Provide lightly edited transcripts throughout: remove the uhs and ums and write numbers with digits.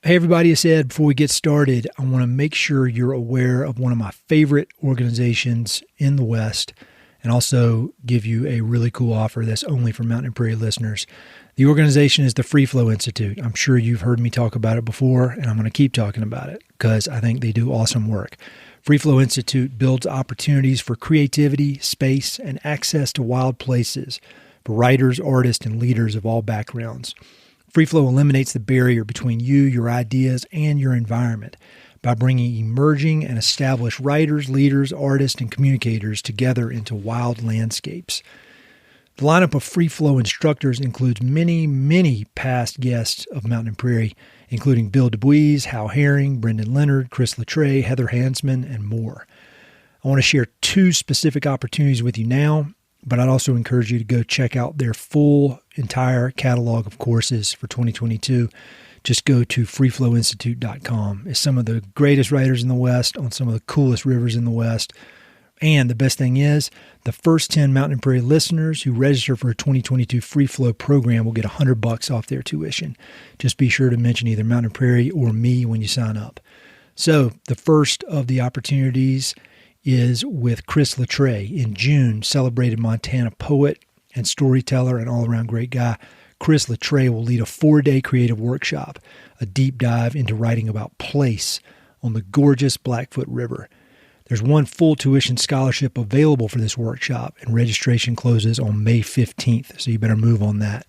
Hey everybody, it's Ed. Before we get started, I want to make sure you're aware of one of my favorite organizations in the West and also give you a really cool offer that's only for Mountain and Prairie listeners. The organization is the Free Flow Institute. I'm sure you've heard me talk about it before, and I'm going to keep talking about it because I think they do awesome work. Free Flow Institute builds opportunities for creativity, space, and access to wild places for writers, artists, and leaders of all backgrounds. Free Flow eliminates the barrier between you, your ideas, and your environment by bringing emerging and established writers, leaders, artists, and communicators together into wild landscapes. The lineup of Free Flow instructors includes many past guests of Mountain and Prairie, including Bill DuBois, Hal Herring, Brendan Leonard, Chris Latre, Heather Hansman, and more. I want to share two specific opportunities with you now, but I'd also encourage you to go check out their entire catalog of courses for 2022. Just go to freeflowinstitute.com. It's some of the greatest writers in the West on some of the coolest rivers in the West. And the best thing is, the first 10 Mountain and Prairie listeners who register for a 2022 Free Flow program will get $100 off their tuition. Just be sure to mention either Mountain and Prairie or me when you sign up. So the first of the opportunities is with Chris Latre. In June, celebrated Montana poet and storyteller and all-around great guy. Chris Latre will lead a 4-day creative workshop, a deep dive into writing about place on the gorgeous Blackfoot River. There's one full tuition scholarship available for this workshop, and registration closes on May 15th, so you better move on that.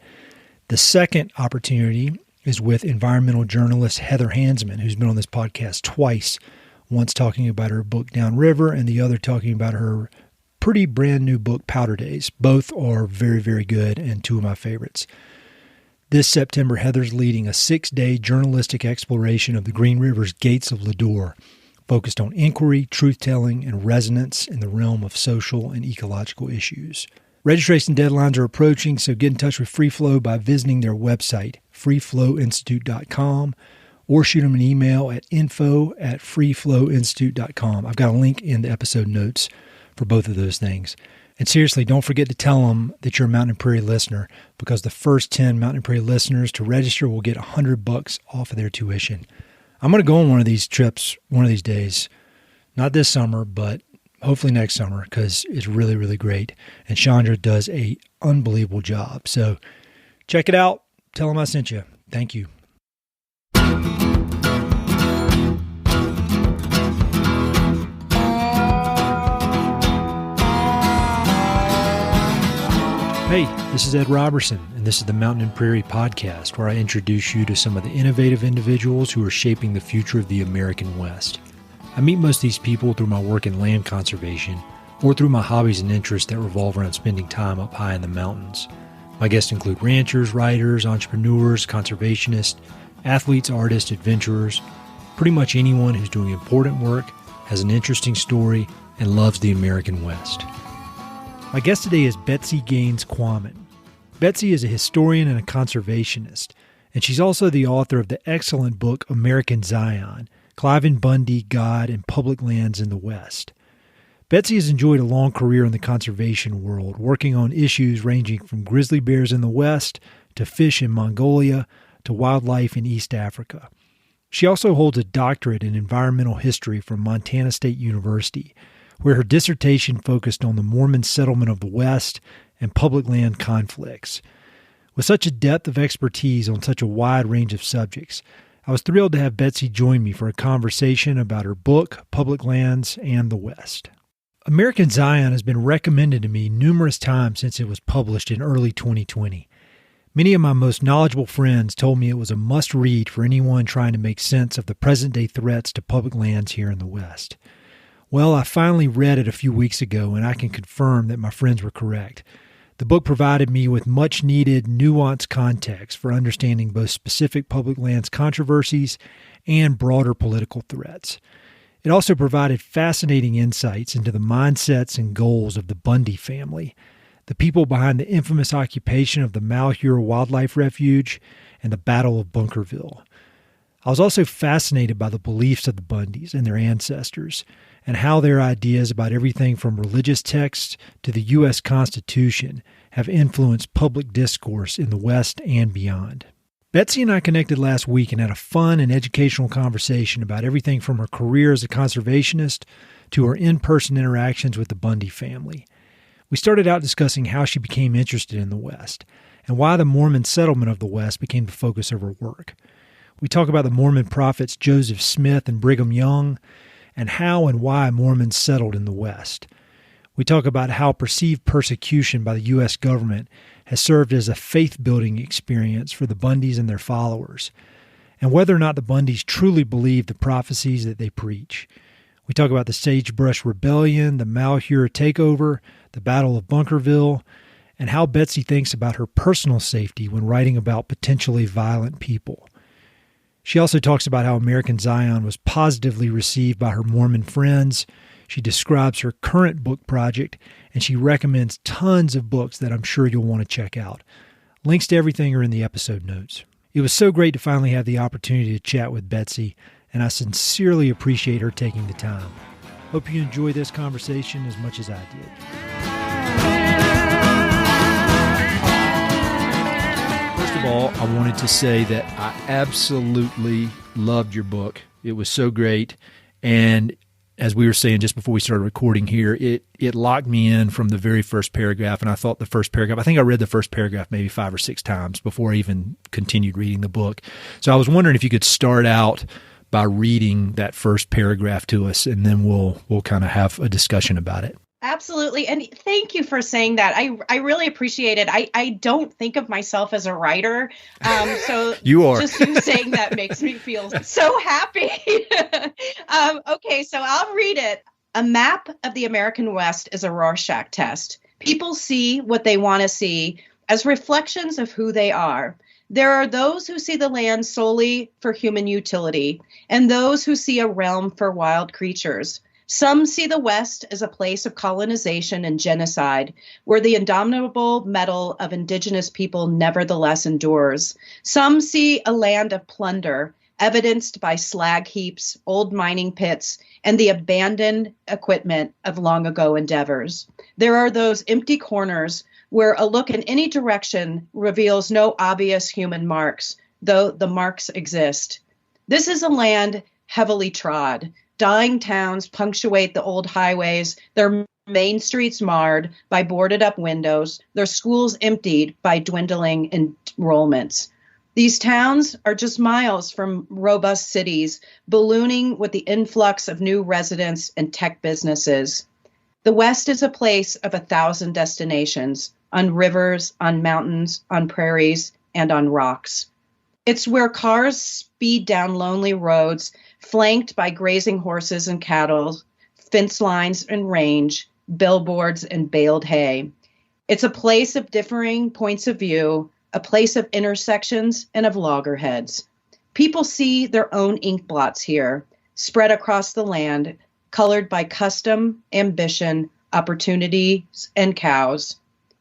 The second opportunity is with environmental journalist Heather Hansman, who's been on this podcast twice, once talking about her book Downriver and the other talking about her pretty brand new book Powder Days. Both are very good and two of my favorites. This September, Heather's leading a 6-day journalistic exploration of the Green River's Gates of Lodore, focused on inquiry, truth-telling, and resonance in the realm of social and ecological issues. Registration deadlines are approaching, so get in touch with Free Flow by visiting their website, freeflowinstitute.com, or shoot them an email at info@freeflowinstitute.com. I've got a link in the episode notes for both of those things. And seriously, don't forget to tell them that you're a Mountain and Prairie listener, because the first 10 Mountain and Prairie listeners to register will get $100 off of their tuition. I'm going to go on one of these trips one of these days. Not this summer, but hopefully next summer, because it's really great. And Chandra does an unbelievable job. So check it out. Tell them I sent you. Thank you. Hey, this is Ed Robertson, and this is the Mountain and Prairie podcast, where I introduce you to some of the innovative individuals who are shaping the future of the American West. I meet most of these people through my work in land conservation or through my hobbies and interests that revolve around spending time up high in the mountains. My guests include ranchers, writers, entrepreneurs, conservationists, athletes, artists, adventurers, pretty much anyone who's doing important work, has an interesting story, and loves the American West. My guest today is Betsy Gaines Quammen. Betsy is a historian and a conservationist, and she's also the author of the excellent book American Zion, Cliven Bundy, God, and Public Lands in the West. Betsy has enjoyed a long career in the conservation world, working on issues ranging from grizzly bears in the West to fish in Mongolia to wildlife in East Africa. She also holds a doctorate in environmental history from Montana State University, where her dissertation focused on the Mormon settlement of the West and public land conflicts. With such a depth of expertise on such a wide range of subjects, I was thrilled to have Betsy join me for a conversation about her book, Public Lands and the West. American Zion has been recommended to me numerous times since it was published in early 2020. Many of my most knowledgeable friends told me it was a must-read for anyone trying to make sense of the present-day threats to public lands here in the West. Well, I finally read it a few weeks ago, and I can confirm that my friends were correct. The book provided me with much-needed, nuanced context for understanding both specific public lands controversies and broader political threats. It also provided fascinating insights into the mindsets and goals of the Bundy family, the people behind the infamous occupation of the Malheur Wildlife Refuge and the Battle of Bunkerville. I was also fascinated by the beliefs of the Bundys and their ancestors, and how their ideas about everything from religious texts to the U.S. Constitution have influenced public discourse in the West and beyond. Betsy and I connected last week and had a fun and educational conversation about everything from her career as a conservationist to her in-person interactions with the Bundy family. We started out discussing how she became interested in the West and why the Mormon settlement of the West became the focus of her work. We talk about the Mormon prophets Joseph Smith and Brigham Young and how and why Mormons settled in the West. We talk about how perceived persecution by the U.S. government has served as a faith-building experience for the Bundys and their followers, and whether or not the Bundys truly believe the prophecies that they preach. We talk about the Sagebrush Rebellion, the Malheur takeover, the Battle of Bunkerville, and how Betsy thinks about her personal safety when writing about potentially violent people. She also talks about how American Zion was positively received by her Mormon friends. She describes her current book project, and she recommends tons of books that I'm sure you'll want to check out. Links to everything are in the episode notes. It was so great to finally have the opportunity to chat with Betsy, and I sincerely appreciate her taking the time. Hope you enjoy this conversation as much as I did. First of all, I wanted to say that I absolutely loved your book. It was so great, and as we were saying just before we started recording here, it locked me in from the very first paragraph, and I thought the first paragraph, I think I read the first paragraph maybe 5 or 6 times before I even continued reading the book. So I was wondering if you could start out by reading that first paragraph to us, and then we'll kind of have a discussion about it. Absolutely. And thank you for saying that. I really appreciate it. I don't think of myself as a writer. So you are. Just you saying that makes me feel so happy. Okay, so I'll read it. A map of the American West is a Rorschach test. People see what they want to see as reflections of who they are. There are those who see the land solely for human utility, and those who see a realm for wild creatures. Some see the West as a place of colonization and genocide, where the indomitable mettle of indigenous people nevertheless endures. Some see a land of plunder, evidenced by slag heaps, old mining pits, and the abandoned equipment of long ago endeavors. There are those empty corners where a look in any direction reveals no obvious human marks, though the marks exist. This is a land heavily trod. Dying towns punctuate the old highways, their main streets marred by boarded up windows, their schools emptied by dwindling enrollments. These towns are just miles from robust cities, ballooning with the influx of new residents and tech businesses. The West is a place of 1,000 destinations, on rivers, on mountains, on prairies, and on rocks. It's where cars speed down lonely roads, flanked by grazing horses and cattle, fence lines and range, billboards and baled hay. It's a place of differing points of view, a place of intersections and of loggerheads. People see their own ink blots here, spread across the land, colored by custom, ambition, opportunities, and cows,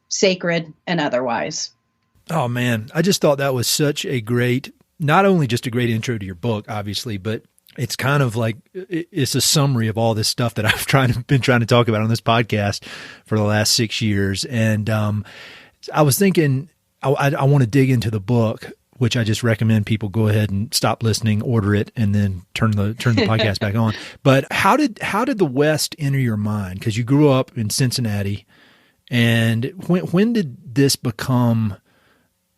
sacred and otherwise. Oh, man. I just thought that was such a great, not only just a great intro to your book, obviously, but it's kind of like it's a summary of all this stuff that I've been trying to talk about on this podcast for the last 6 years. And I was thinking I want to dig into the book, which I just recommend people go ahead and stop listening, order it, and then turn the podcast back on. But how did the West enter your mind? Because you grew up in Cincinnati, and when did this become?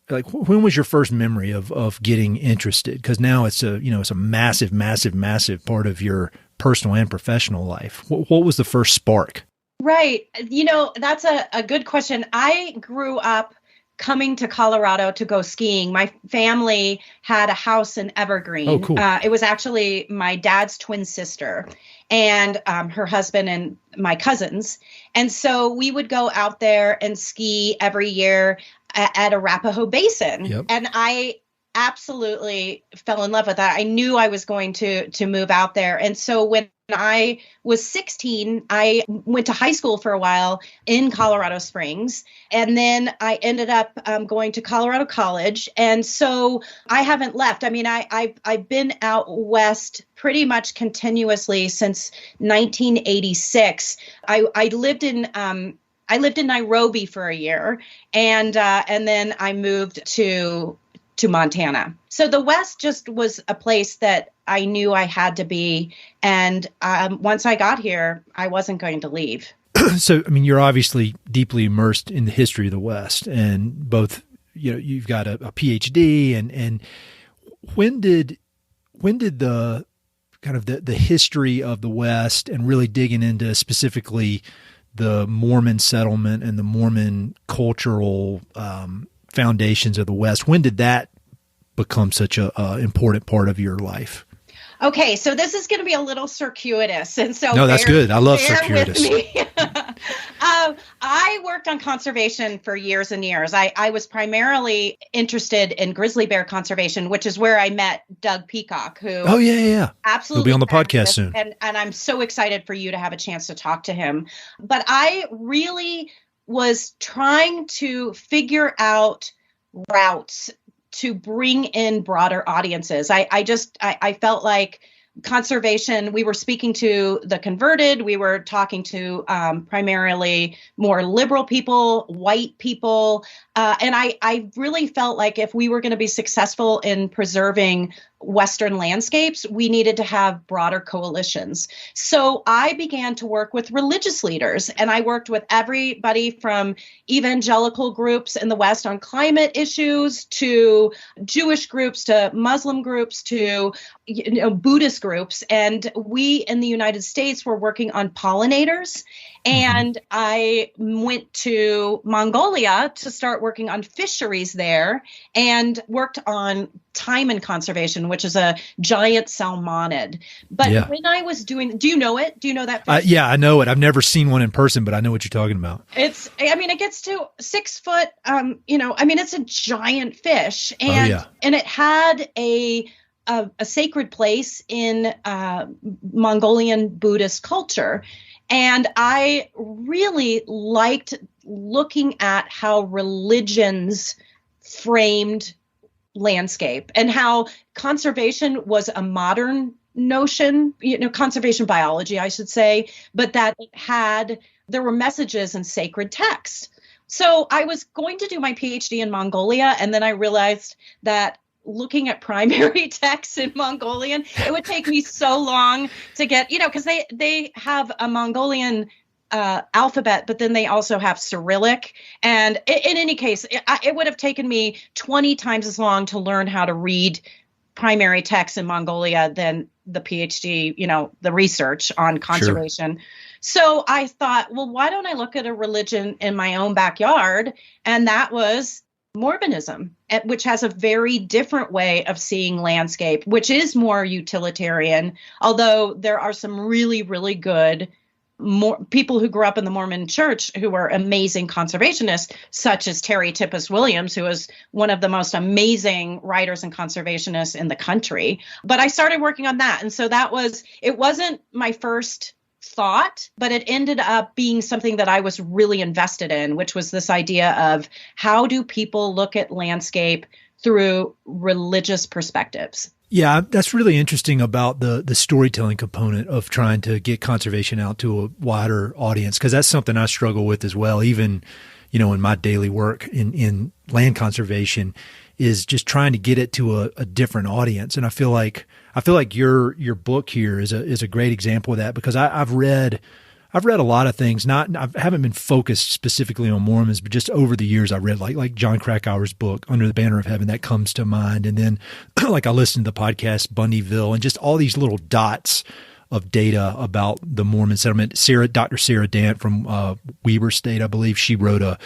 Like, when was your first memory of getting interested? Because now it's a massive, massive, massive part of your personal and professional life. What was the first spark? Right. That's a good question. I grew up coming to Colorado to go skiing. My family had a house in Evergreen. Oh, cool. It was actually my dad's twin sister and her husband and my cousins. And so we would go out there and ski every year at Arapahoe Basin. Yep. And I absolutely fell in love with that. I knew I was going to move out there. And so when I was 16, I went to high school for a while in Colorado Springs. And then I ended up going to Colorado College. And so I haven't left. I mean, I've been out west pretty much continuously since 1986. I lived in Nairobi for a year, and then I moved to to Montana. So the West just was a place that I knew I had to be. And once I got here, I wasn't going to leave. So, I mean, you're obviously deeply immersed in the history of the West, and both, you've got a PhD, and when did the kind of the history of the West and really digging into specifically the Mormon settlement and the Mormon cultural foundations of the West, when did that become such a important part of your life? Okay, so this is going to be a little circuitous, and so no, that's good. I love circuitous. I worked on conservation for years and years. I was primarily interested in grizzly bear conservation, which is where I met Doug Peacock, who absolutely he'll be on the podcast soon, and I'm so excited for you to have a chance to talk to him. But I really was trying to figure out routes to bring in broader audiences. I felt like conservation, we were speaking to the converted, we were talking to primarily more liberal people, white people, and I really felt like if we were going to be successful in preserving Western landscapes, we needed to have broader coalitions. So I began to work with religious leaders, and I worked with everybody from evangelical groups in the West on climate issues to Jewish groups to Muslim groups to Buddhist groups. And we in the United States were working on pollinators. And I went to Mongolia to start working on fisheries there and worked on taimen conservation, which is a giant salmonid. But when I was doing, do you know it? Do you know that fish? Yeah, I know it. I've never seen one in person, but I know what you're talking about. It gets to 6 foot, it's a giant fish. And it had a sacred place in Mongolian Buddhist culture. And I really liked looking at how religions framed landscape and how conservation was a modern notion, conservation biology, I should say, but that there were messages in sacred texts. So I was going to do my PhD in Mongolia, and then I realized that looking at primary texts in Mongolian, it would take me so long to get, because they have a Mongolian alphabet, but then they also have Cyrillic. And in any case, it would have taken me 20 times as long to learn how to read primary texts in Mongolia than the PhD, the research on conservation. Sure. So I thought, well, why don't I look at a religion in my own backyard? And that was Mormonism, which has a very different way of seeing landscape, which is more utilitarian, although there are some really, really good people who grew up in the Mormon church who were amazing conservationists, such as Terry Tippis Williams, who is one of the most amazing writers and conservationists in the country. But I started working on that. And so it wasn't my first thought, but it ended up being something that I was really invested in, which was this idea of how do people look at landscape through religious perspectives. Yeah, that's really interesting about the storytelling component of trying to get conservation out to a wider audience, because that's something I struggle with as well, even, in my daily work in land conservation, is just trying to get it to a different audience. And I feel like your book here is a great example of that, because I've read a lot of things. I haven't been focused specifically on Mormons, but just over the years I read like John Krakauer's book, Under the Banner of Heaven, that comes to mind. And then like I listened to the podcast Bundyville, and just all these little dots of data about the Mormon settlement. Dr. Sarah Dant from Weber State, I believe, she wrote a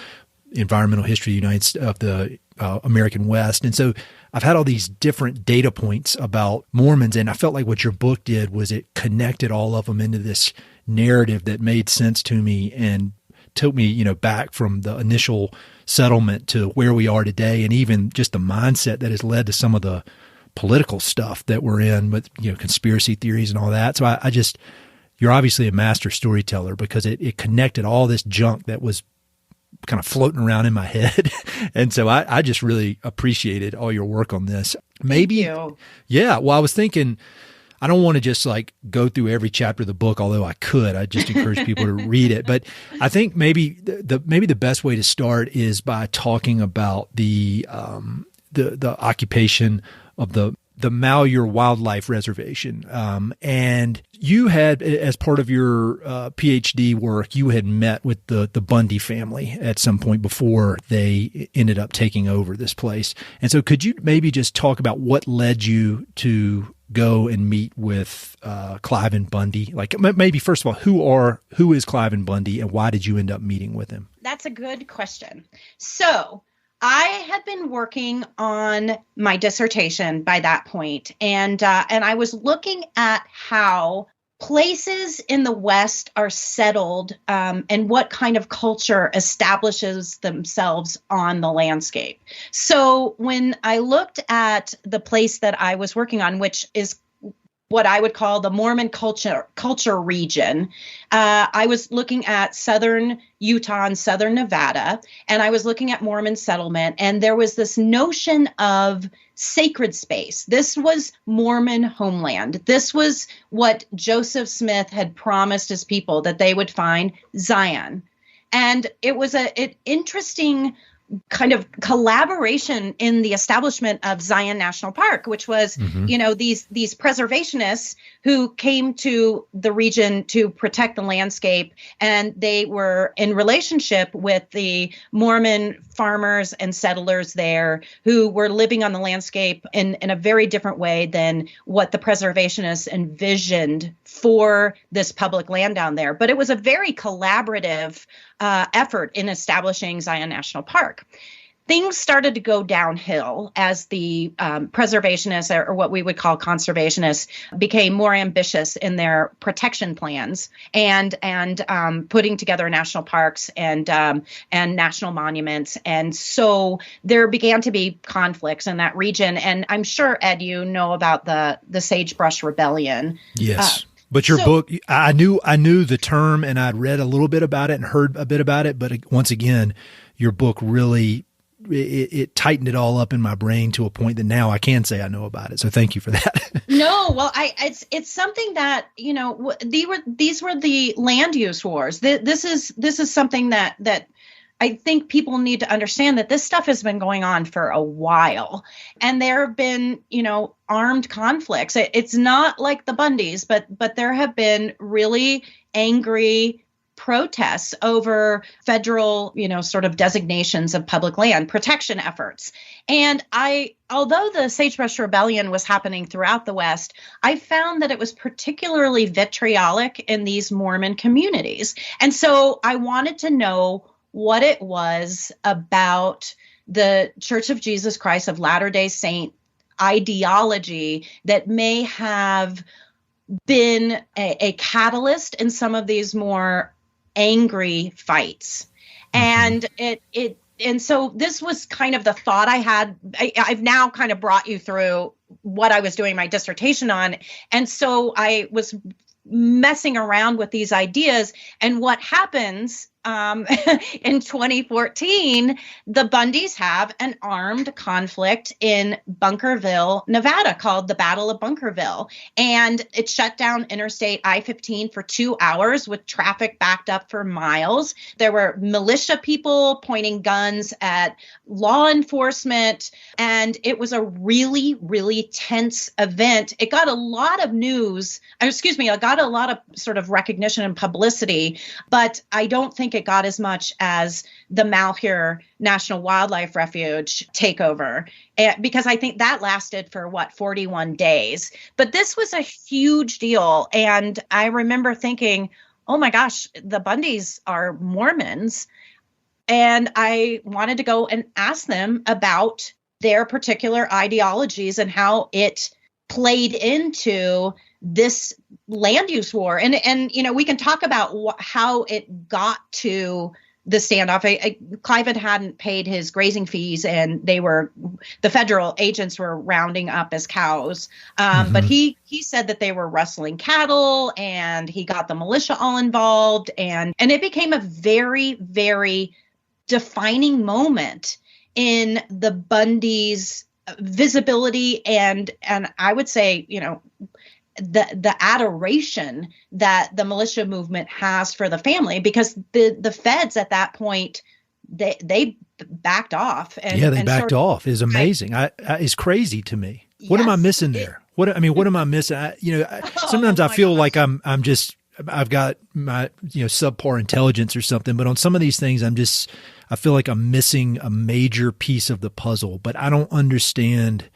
environmental history of the American West. And so I've had all these different data points about Mormons, and I felt like what your book did was it connected all of them into this narrative that made sense to me and took me, back from the initial settlement to where we are today, and even just the mindset that has led to some of the political stuff that we're in with, conspiracy theories and all that. So you're obviously a master storyteller, because it connected all this junk that was kind of floating around in my head. And so I just really appreciated all your work on this. Maybe, Thank you. Yeah. Well, I was thinking, I don't want to just like go through every chapter of the book, although I could. I just encourage people to read it. But I think maybe the best way to start is by talking about the the occupation of the Malheur Wildlife Reservation. And you had, as part of your PhD work, you had met with the Bundy family at some point before they ended up taking over this place. And so could you maybe just talk about what led you to go and meet with Cliven Bundy? Like, maybe first of all, who is Cliven Bundy, and why did you end up meeting with him? That's a good question. So I had been working on my dissertation by that point, and I was looking at how places in the West are settled, and what kind of culture establishes themselves on the landscape. So when I looked at the place that I was working on, which is what I would call the Mormon culture region, I was looking at southern Utah and southern Nevada, and I was looking at Mormon settlement, and there was this notion of sacred space. This was Mormon homeland. This was what Joseph Smith had promised his people, that they would find Zion. And it was an interesting kind of collaboration in the establishment of Zion National Park, which was, these preservationists who came to the region to protect the landscape, and they were in relationship with the Mormon farmers and settlers there who were living on the landscape in a very different way than what the preservationists envisioned for this public land down there. But it was a very collaborative effort in establishing Zion National Park. Things started to go downhill as the preservationists, or what we would call conservationists, became more ambitious in their protection plans and putting together national parks and national monuments. And so there began to be conflicts in that region. And I'm sure, Ed, you know about the Sagebrush Rebellion. Yes. But your book, I knew the term, and I'd read a little bit about it and heard a bit about it. But once again, your book really, it tightened it all up in my brain to a point that now I can say I know about it. So thank you for that. No, well, it's something that, these were the land use wars. This is something that I think people need to understand, that this stuff has been going on for a while, and there have been, armed conflicts. It's not like the Bundys, but there have been really angry protests over federal, sort of designations of public land protection efforts. And although the Sagebrush Rebellion was happening throughout the West, I found that it was particularly vitriolic in these Mormon communities. And so I wanted to know what it was about the Church of Jesus Christ of Latter-day Saint ideology that may have been a catalyst in some of these more angry fights. And and so this was kind of the thought I had. I've now kind of brought you through what I was doing my dissertation on. And so I was messing around with these ideas. And what happens in 2014, the Bundys have an armed conflict in Bunkerville, Nevada, called the Battle of Bunkerville. And it shut down Interstate I-15 for 2 hours with traffic backed up for miles. There were militia people pointing guns at law enforcement. And it was a really, really tense event. It got a lot of it got a lot of sort of recognition and publicity, but I don't think it got as much as the Malheur National Wildlife Refuge takeover, because I think that lasted for 41 days. But this was a huge deal. And I remember thinking, oh my gosh, the Bundys are Mormons. And I wanted to go and ask them about their particular ideologies and how it played into this land use war. And we can talk about how it got to the standoff. Cliven hadn't paid his grazing fees, and the federal agents were rounding up his cows. But he said that they were rustling cattle, and he got the militia all involved. And it became a very, very defining moment in the Bundys' visibility and I would say, the adoration that the militia movement has for the family, because the feds at that point, they backed off. And, yeah, they and backed off. Is amazing. It's crazy to me. What am I missing there? What am I missing? Sometimes I feel like I've got my, subpar intelligence or something, but on some of these things, I feel like I'm missing a major piece of the puzzle, but I don't understand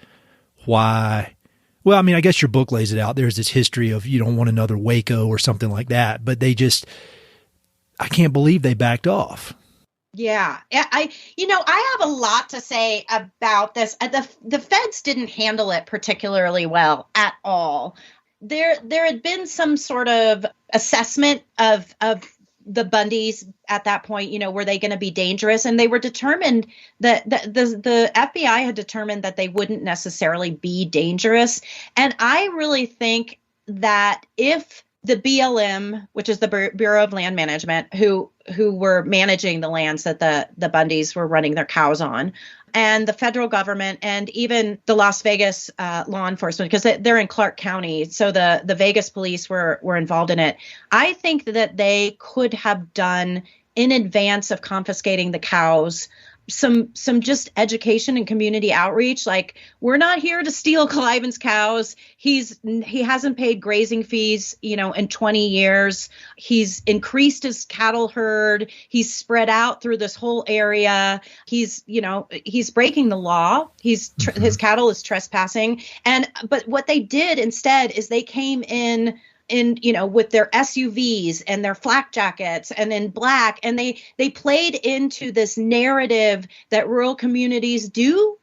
why. Well, I mean, I guess your book lays it out. There's this history of you don't want another Waco or something like that, but I can't believe they backed off. Yeah, I have a lot to say about this. The feds didn't handle it particularly well at all. There had been some sort of assessment of the Bundys at that point. Were they going to be dangerous? And they were determined that the FBI had determined that they wouldn't necessarily be dangerous. And I really think that if the BLM, which is the Bureau of Land Management, who were managing the lands that the Bundys were running their cows on, and the federal government, and even the Las Vegas law enforcement, because they're in Clark County, so the Vegas police were involved in it. I think that they could have done, in advance of confiscating the cows, some just education and community outreach. Like, we're not here to steal Cliven's cows. He hasn't paid grazing fees, in 20 years. He's increased his cattle herd. He's spread out through this whole area. He's breaking the law. His cattle is trespassing. But what they did instead is they came in with their SUVs and their flak jackets and in black, and they played into this narrative that rural communities do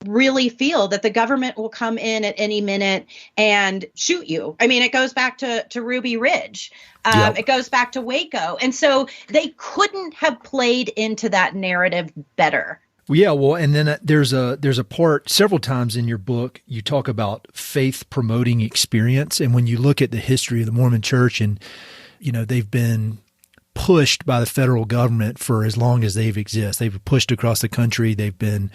really feel that the government will come in at any minute and shoot you. I mean, it goes back to Ruby Ridge. It goes back to Waco. And so they couldn't have played into that narrative better. Yeah, well, and then there's a part several times in your book you talk about faith promoting experience, and when you look at the history of the Mormon Church, and they've been pushed by the federal government for as long as they've existed. They've pushed across the country. They've been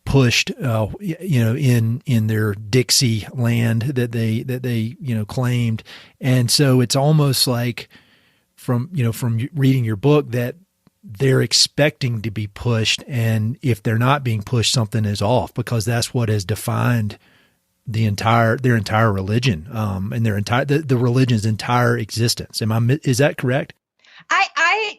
pushed, in their Dixie land that they claimed, and so it's almost like from reading your book that they're expecting to be pushed, and if they're not being pushed, something is off, because that's what has defined their entire religion, and the religion's entire existence. Is that correct?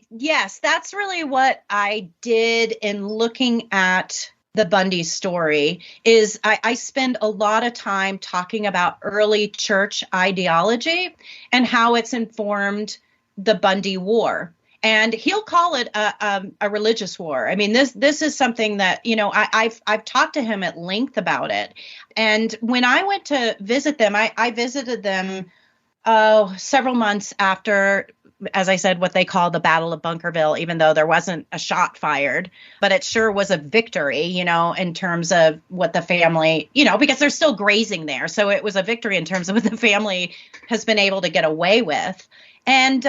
Yes, that's really what I did in looking at the Bundy story. Is I spend a lot of time talking about early church ideology and how it's informed the Bundy War. And he'll call it a religious war. I mean, this is something that, I've talked to him at length about it. And when I went to visit them, I visited them several months after, as I said, what they call the Battle of Bunkerville, even though there wasn't a shot fired. But it sure was a victory, in terms of what the family, because they're still grazing there. So it was a victory in terms of what the family has been able to get away with. And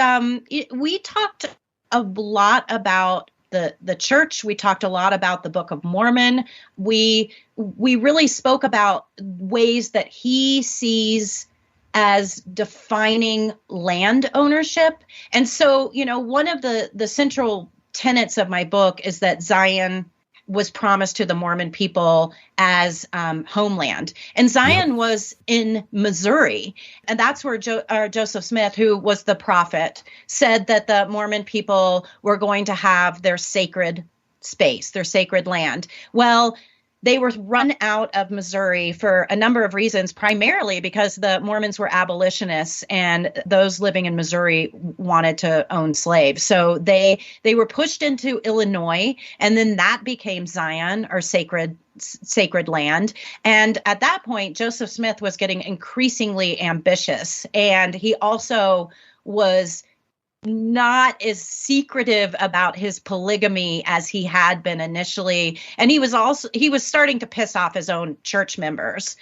we talked a lot about the church. We talked a lot about the Book of Mormon. We really spoke about ways that he sees as defining land ownership. And so, one of the central tenets of my book is that Zion was promised to the Mormon people as homeland. And Zion was in Missouri. And that's where Joseph Smith, who was the prophet, said that the Mormon people were going to have their sacred space, their sacred land. Well, they were run out of Missouri for a number of reasons, primarily because the Mormons were abolitionists and those living in Missouri wanted to own slaves. So they were pushed into Illinois, and then that became Zion, or sacred land. And at that point, Joseph Smith was getting increasingly ambitious, and he also was not as secretive about his polygamy as he had been initially. And he was starting to piss off his own church members.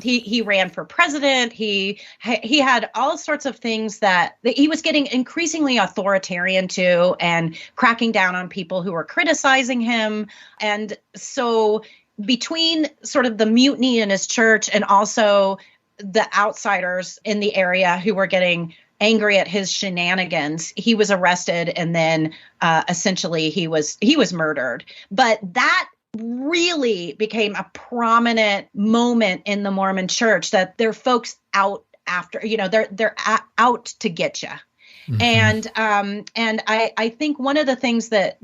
He ran for president. He had all sorts of things that he was getting increasingly authoritarian too, and cracking down on people who were criticizing him. And so between sort of the mutiny in his church and also the outsiders in the area who were getting angry at his shenanigans, he was arrested, and then essentially he was murdered. But that really became a prominent moment in the Mormon church, that there are folks out after, they're out to get you. Mm-hmm. And I think one of the things that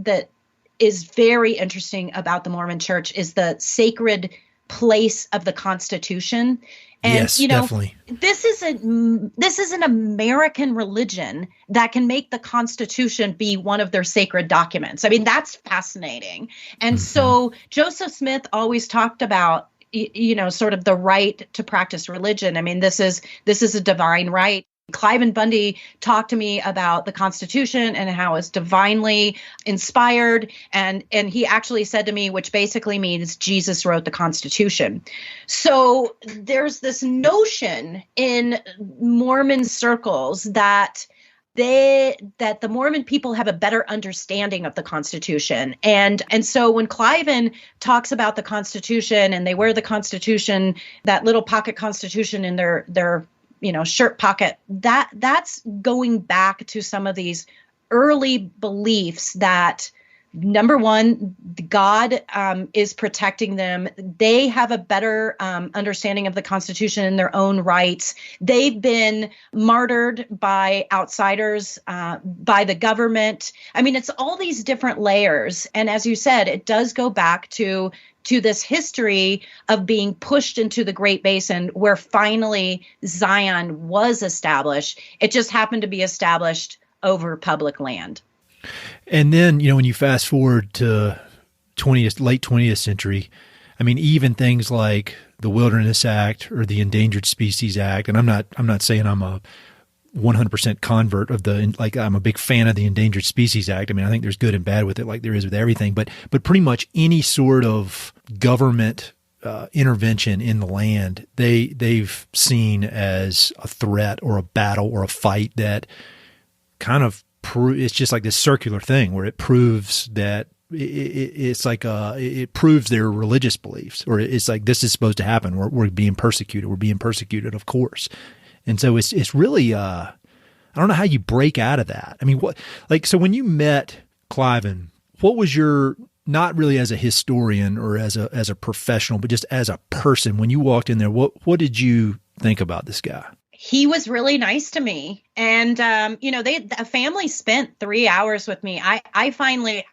is very interesting about the Mormon church is the sacred place of the Constitution. And, yes, definitely. This is an American religion that can make the Constitution be one of their sacred documents. I mean, that's fascinating. And so Joseph Smith always talked about, sort of the right to practice religion. I mean, this is a divine right. Cliven Bundy talked to me about the Constitution and how it's divinely inspired. And he actually said to me, which basically means Jesus wrote the Constitution. So there's this notion in Mormon circles that the Mormon people have a better understanding of the Constitution. And so when Cliven talks about the Constitution, and they wear the Constitution, that little pocket Constitution in their shirt pocket, that's going back to some of these early beliefs that, number one, God is protecting them. They have a better understanding of the Constitution in their own rights. They've been martyred by outsiders, by the government. I mean, it's all these different layers. And as you said, it does go back to this history of being pushed into the Great Basin, where finally Zion was established. It just happened to be established over public land. And then, when you fast forward to late 20th century, I mean, even things like the Wilderness Act or the Endangered Species Act, and I'm not saying I'm a 100% convert of I'm a big fan of the Endangered Species Act. I mean, I think there's good and bad with it, like there is with everything, but pretty much any sort of government intervention in the land, they've seen as a threat or a battle or a fight that kind of it's just like this circular thing where it proves that it proves their religious beliefs, or it's like, this is supposed to happen. We're being persecuted. We're being persecuted, of course. And so it's really, I don't know how you break out of that. I mean, so when you met Cliven, what was your, not really as a historian or as a professional, but just as a person, when you walked in there, what did you think about this guy? He was really nice to me. And, the family spent 3 hours with me. I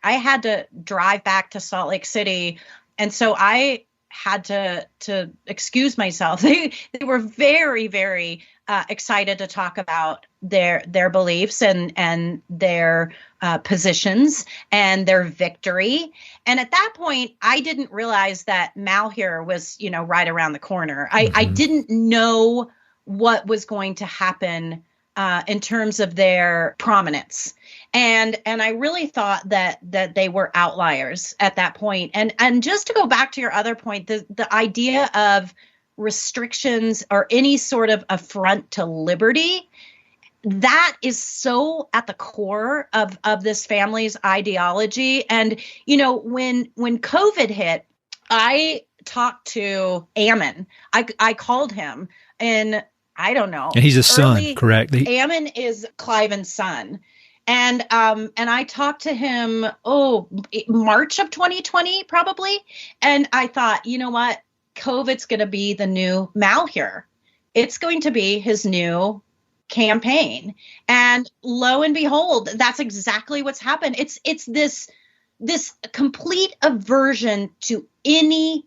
had to drive back to Salt Lake City. And so I had to excuse myself. They were very, very excited to talk about their beliefs and their positions and their victory. And at that point, I didn't realize that Malheur was, right around the corner. I didn't know what was going to happen in terms of their prominence. And I really thought that they were outliers at that point. And just to go back to your other point, the idea of restrictions or any sort of affront to liberty, that is so at the core of this family's ideology. And, when COVID hit, I talked to Ammon. I called him, and I don't know. And he's a son, correct? Ammon is Cliven's son. And I talked to him, March of 2020, probably. And I thought, you know what? COVID's going to be the new Malheur. It's going to be his new campaign. And lo and behold, that's exactly what's happened. It's this complete aversion to any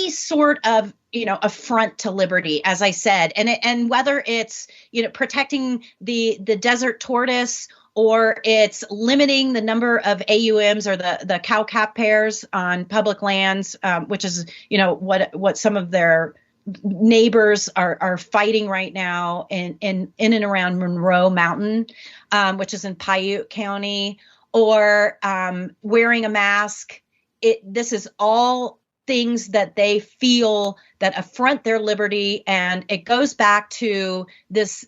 sort of, affront to liberty, as I said, and whether it's, protecting the desert tortoise, or it's limiting the number of AUMs or the cow-calf pairs on public lands, which is, what some of their neighbors are fighting right now in and around Monroe Mountain, which is in Piute County, or wearing a mask. This is all things that they feel that affront their liberty. And it goes back to this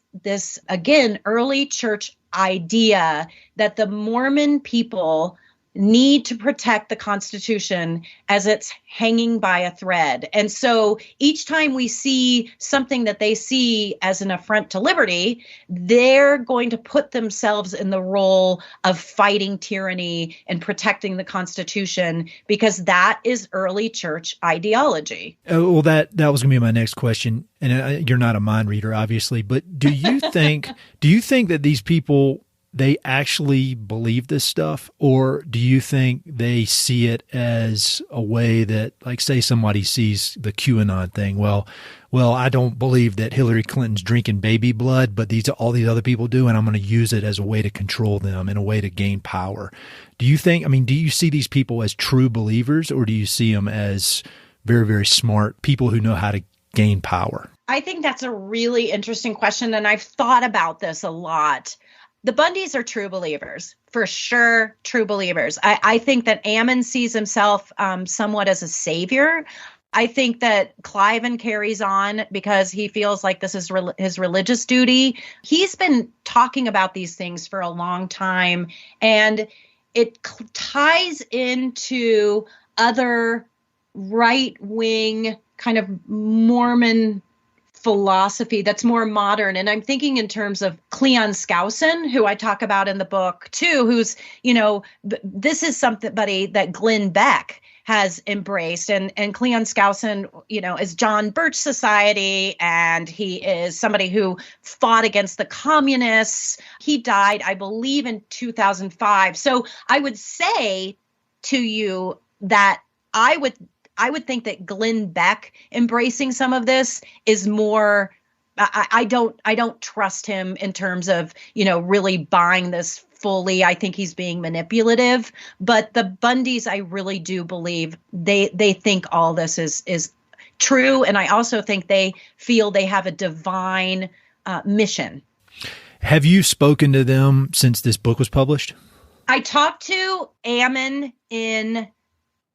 again, early church idea that the Mormon people need to protect the Constitution as it's hanging by a thread. And so each time we see something that they see as an affront to liberty, they're going to put themselves in the role of fighting tyranny and protecting the Constitution, because that is early church ideology. Well, that was going to be my next question. And you're not a mind reader, obviously, but do you think that these people, they actually believe this stuff, or do you think they see it as a way that, like, say somebody sees the QAnon thing? Well, I don't believe that Hillary Clinton's drinking baby blood, but all these other people do, and I'm going to use it as a way to control them and a way to gain power. Do you see these people as true believers, or do you see them as very, very smart people who know how to gain power? I think that's a really interesting question, and I've thought about this a lot. The Bundys are true believers, for sure, true believers. I think that Ammon sees himself somewhat as a savior. I think that Cliven carries on because he feels like this is his religious duty. He's been talking about these things for a long time, and it ties into other right-wing kind of Mormon philosophy that's more modern. And I'm thinking in terms of Cleon Skousen, who I talk about in the book too, who's, this is somebody that Glenn Beck has embraced. And Cleon Skousen, is John Birch Society, and he is somebody who fought against the communists. He died, I believe, in 2005. So I would say to you that I would think that Glenn Beck embracing some of this is more, I don't trust him in terms of, really buying this fully. I think he's being manipulative, but the Bundys, I really do believe they think all this is true. And I also think they feel they have a divine mission. Have you spoken to them since this book was published? I talked to Ammon in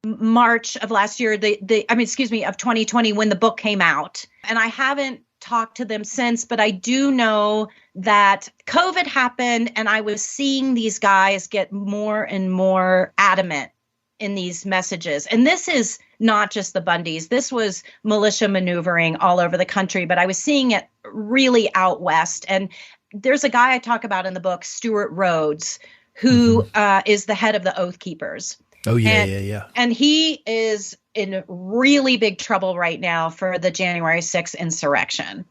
March of last year, of 2020, when the book came out. And I haven't talked to them since, but I do know that COVID happened, and I was seeing these guys get more and more adamant in these messages. And this is not just the Bundys. This was militia maneuvering all over the country, but I was seeing it really out west. And there's a guy I talk about in the book, Stuart Rhodes, who is the head of the Oath Keepers. Oh, yeah. And he is in really big trouble right now for the January 6th insurrection.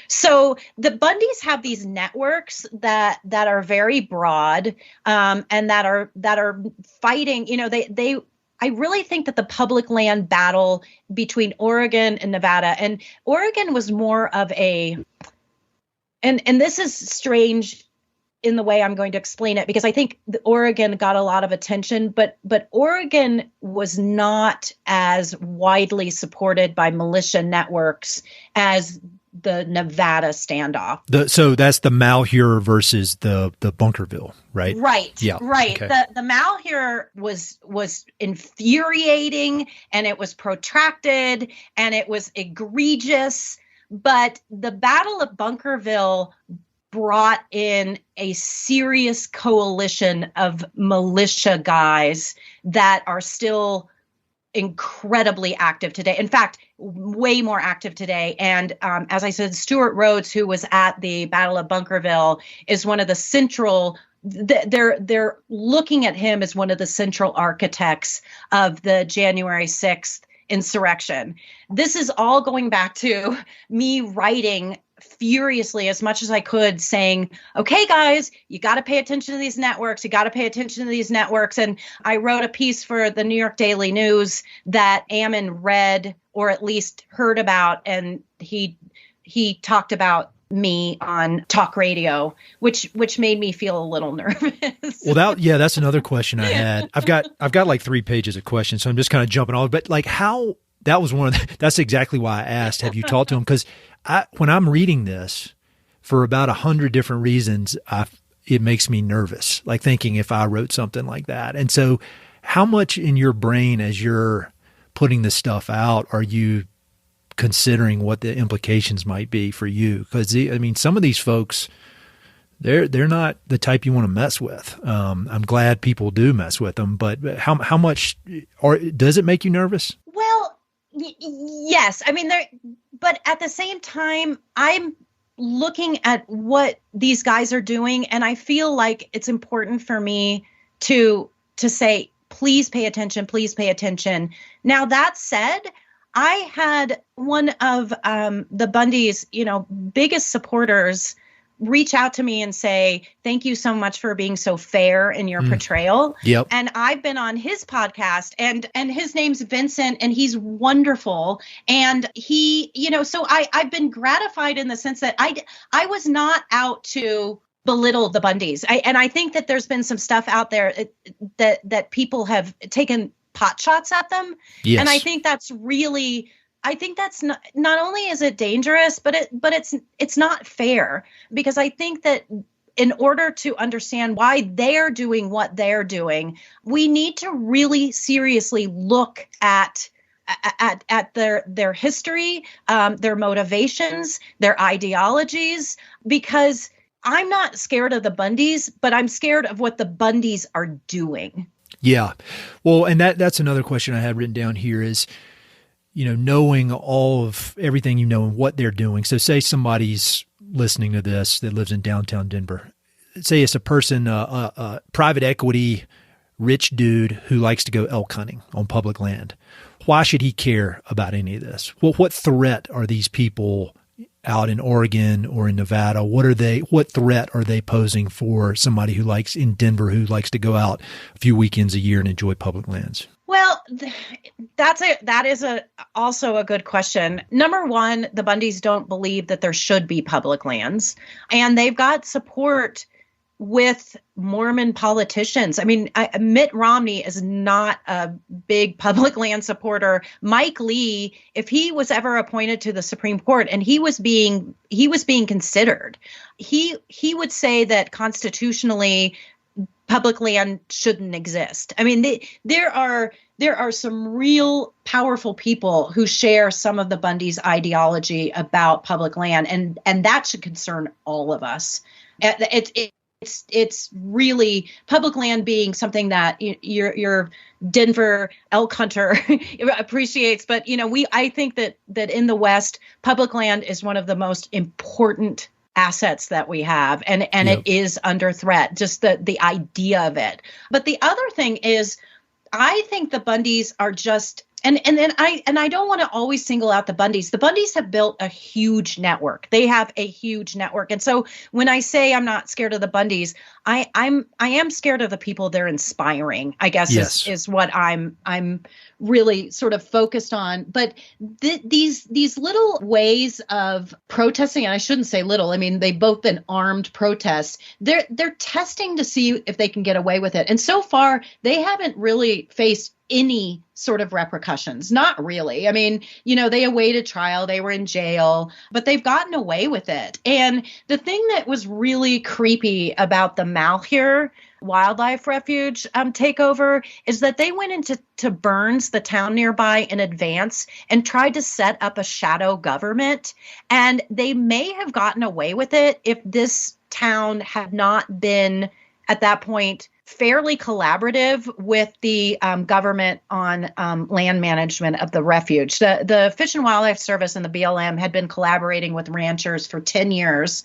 So the Bundys have these networks that are very broad, and that are fighting. I really think that the public land battle between Oregon and Nevada, and Oregon was more of a, and this is strange in the way I'm going to explain it, because I think Oregon got a lot of attention, but Oregon was not as widely supported by militia networks as the Nevada standoff. So that's the Malheur versus the Bunkerville, right? Right. Yeah. Right. Okay. The Malheur was infuriating, and it was protracted, and it was egregious. But the Battle of Bunkerville brought in a serious coalition of militia guys that are still incredibly active today. In fact, way more active today. And as I said, Stuart Rhodes, who was at the Battle of Bunkerville, is one of the central. They're looking at him as one of the central architects of the January 6th insurrection. This is all going back to me writing furiously as much as I could, saying, okay, guys, you got to pay attention to these networks. You got to pay attention to these networks. And I wrote a piece for the New York Daily News that Ammon read, or at least heard about. And he talked about me on talk radio, which made me feel a little nervous. Well, that's another question I had. I've got like 3 pages of questions, so I'm just kind of jumping on. But like, how that was that's exactly why I asked, have you talked to him? Because when I'm reading this, for about 100 different reasons, it makes me nervous, like thinking if I wrote something like that. And so how much in your brain, as you're putting this stuff out, are you considering what the implications might be for you? Because some of these folks, They're not the type you want to mess with. I'm glad people do mess with them, but how much, or does it make you nervous? Well, yes. I mean, but at the same time, I'm looking at what these guys are doing, and I feel like it's important for me to say, please pay attention, please pay attention. Now, that said, I had one of the Bundys, biggest supporters reach out to me and say, thank you so much for being so fair in your portrayal. Yep. And I've been on his podcast, and his name's Vincent, and he's wonderful. And he, so I've been gratified in the sense that I was not out to belittle the Bundys. And I think that there's been some stuff out there that people have taken pot shots at them. Yes. And I think that's not only is it dangerous, but it's not fair, because I think that in order to understand why they're doing what they're doing, we need to really seriously look at their history, their motivations, their ideologies, because I'm not scared of the Bundys, but I'm scared of what the Bundys are doing. Yeah. Well, and that's another question I had written down here is, knowing all of everything and what they're doing. So say somebody's listening to this that lives in downtown Denver. Say it's a person, a private equity, rich dude who likes to go elk hunting on public land. Why should he care about any of this? Well, what threat are these people out in Oregon or in Nevada? What threat are they posing for somebody in Denver who likes to go out a few weekends a year and enjoy public lands? Well, that is also a good question. Number one, the Bundys don't believe that there should be public lands, and they've got support with Mormon politicians. I mean, Mitt Romney is not a big public land supporter. Mike Lee, if he was ever appointed to the Supreme Court and he was being considered, he would say that constitutionally public land shouldn't exist. I mean, there are some real powerful people who share some of the Bundys' ideology about public land, and that should concern all of us. It's really public land being something that your Denver elk hunter appreciates. But, I think that in the West, public land is one of the most important assets that we have. And Yep. It is under threat, just the idea of it. But the other thing is, I think the Bundys are just, and I don't want to always single out the Bundys. The Bundys have built a huge network. They have a huge network. And so when I say I'm not scared of the Bundys, I am scared of the people they're inspiring, I guess. Yes. is what I'm really sort of focused on. But these little ways of protesting, and I shouldn't say little, I mean, they've both been armed protests. They're testing to see if they can get away with it. And so far, they haven't really faced any sort of repercussions. Not really. I mean, they awaited trial, they were in jail, but they've gotten away with it. And the thing that was really creepy about the Malheur Wildlife Refuge takeover is that they went into Burns, the town nearby, in advance and tried to set up a shadow government. And they may have gotten away with it if this town had not been, at that point, fairly collaborative with the government on land management of the refuge. The Fish and Wildlife Service and the BLM had been collaborating with ranchers for 10 years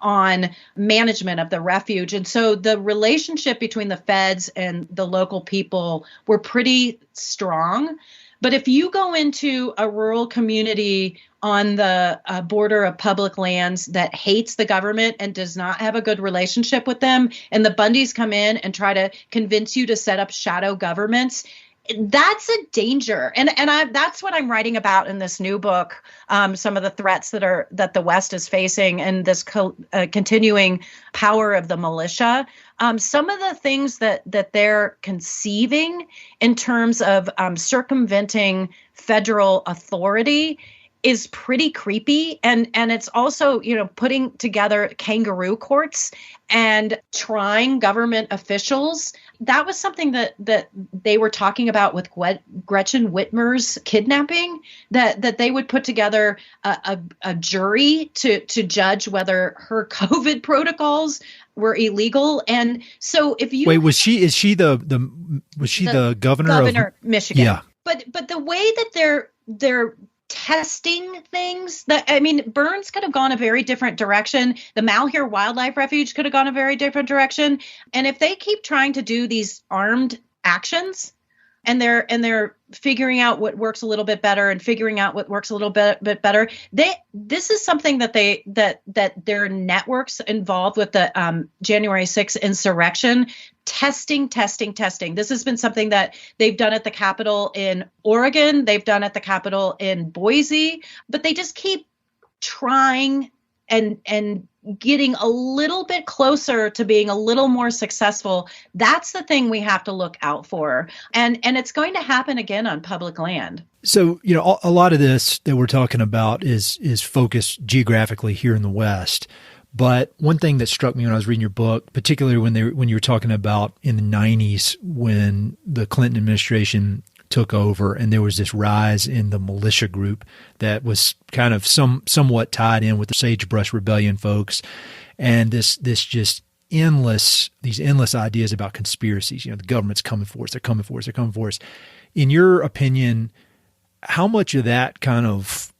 on management of the refuge. And so the relationship between the feds and the local people were pretty strong. But if you go into a rural community on the border of public lands that hates the government and does not have a good relationship with them, and the Bundys come in and try to convince you to set up shadow governments, that's a danger. And that's what I'm writing about in this new book, some of the threats that the West is facing and this continuing power of the militia. Some of the things that they're conceiving in terms of circumventing federal authority is pretty creepy. And it's also, putting together kangaroo courts and trying government officials. That was something that they were talking about with Gretchen Whitmer's kidnapping, that they would put together a jury to judge whether her COVID protocols were illegal. And so if you was she the governor of Michigan? Yeah. But the way that they're testing things, Burns could have gone a very different direction. The Malheur Wildlife Refuge could have gone a very different direction. And if they keep trying to do these armed actions, and they're figuring out what works a little bit better and figuring out what works a little bit better, this is something that their networks involved with the January 6th insurrection, testing. This has been something that they've done at the Capitol in Oregon. They've done at the Capitol in Boise, but they just keep trying and getting a little bit closer to being a little more successful. That's the thing we have to look out for. And it's going to happen again on public land. So, a lot of this that we're talking about is focused geographically here in the West. But one thing that struck me when I was reading your book, particularly when you were talking about in the 90s when the Clinton administration took over and there was this rise in the militia group that was kind of somewhat tied in with the Sagebrush Rebellion folks, and this just these endless ideas about conspiracies. The government's coming for us, they're coming for us. In your opinion, how much of that kind of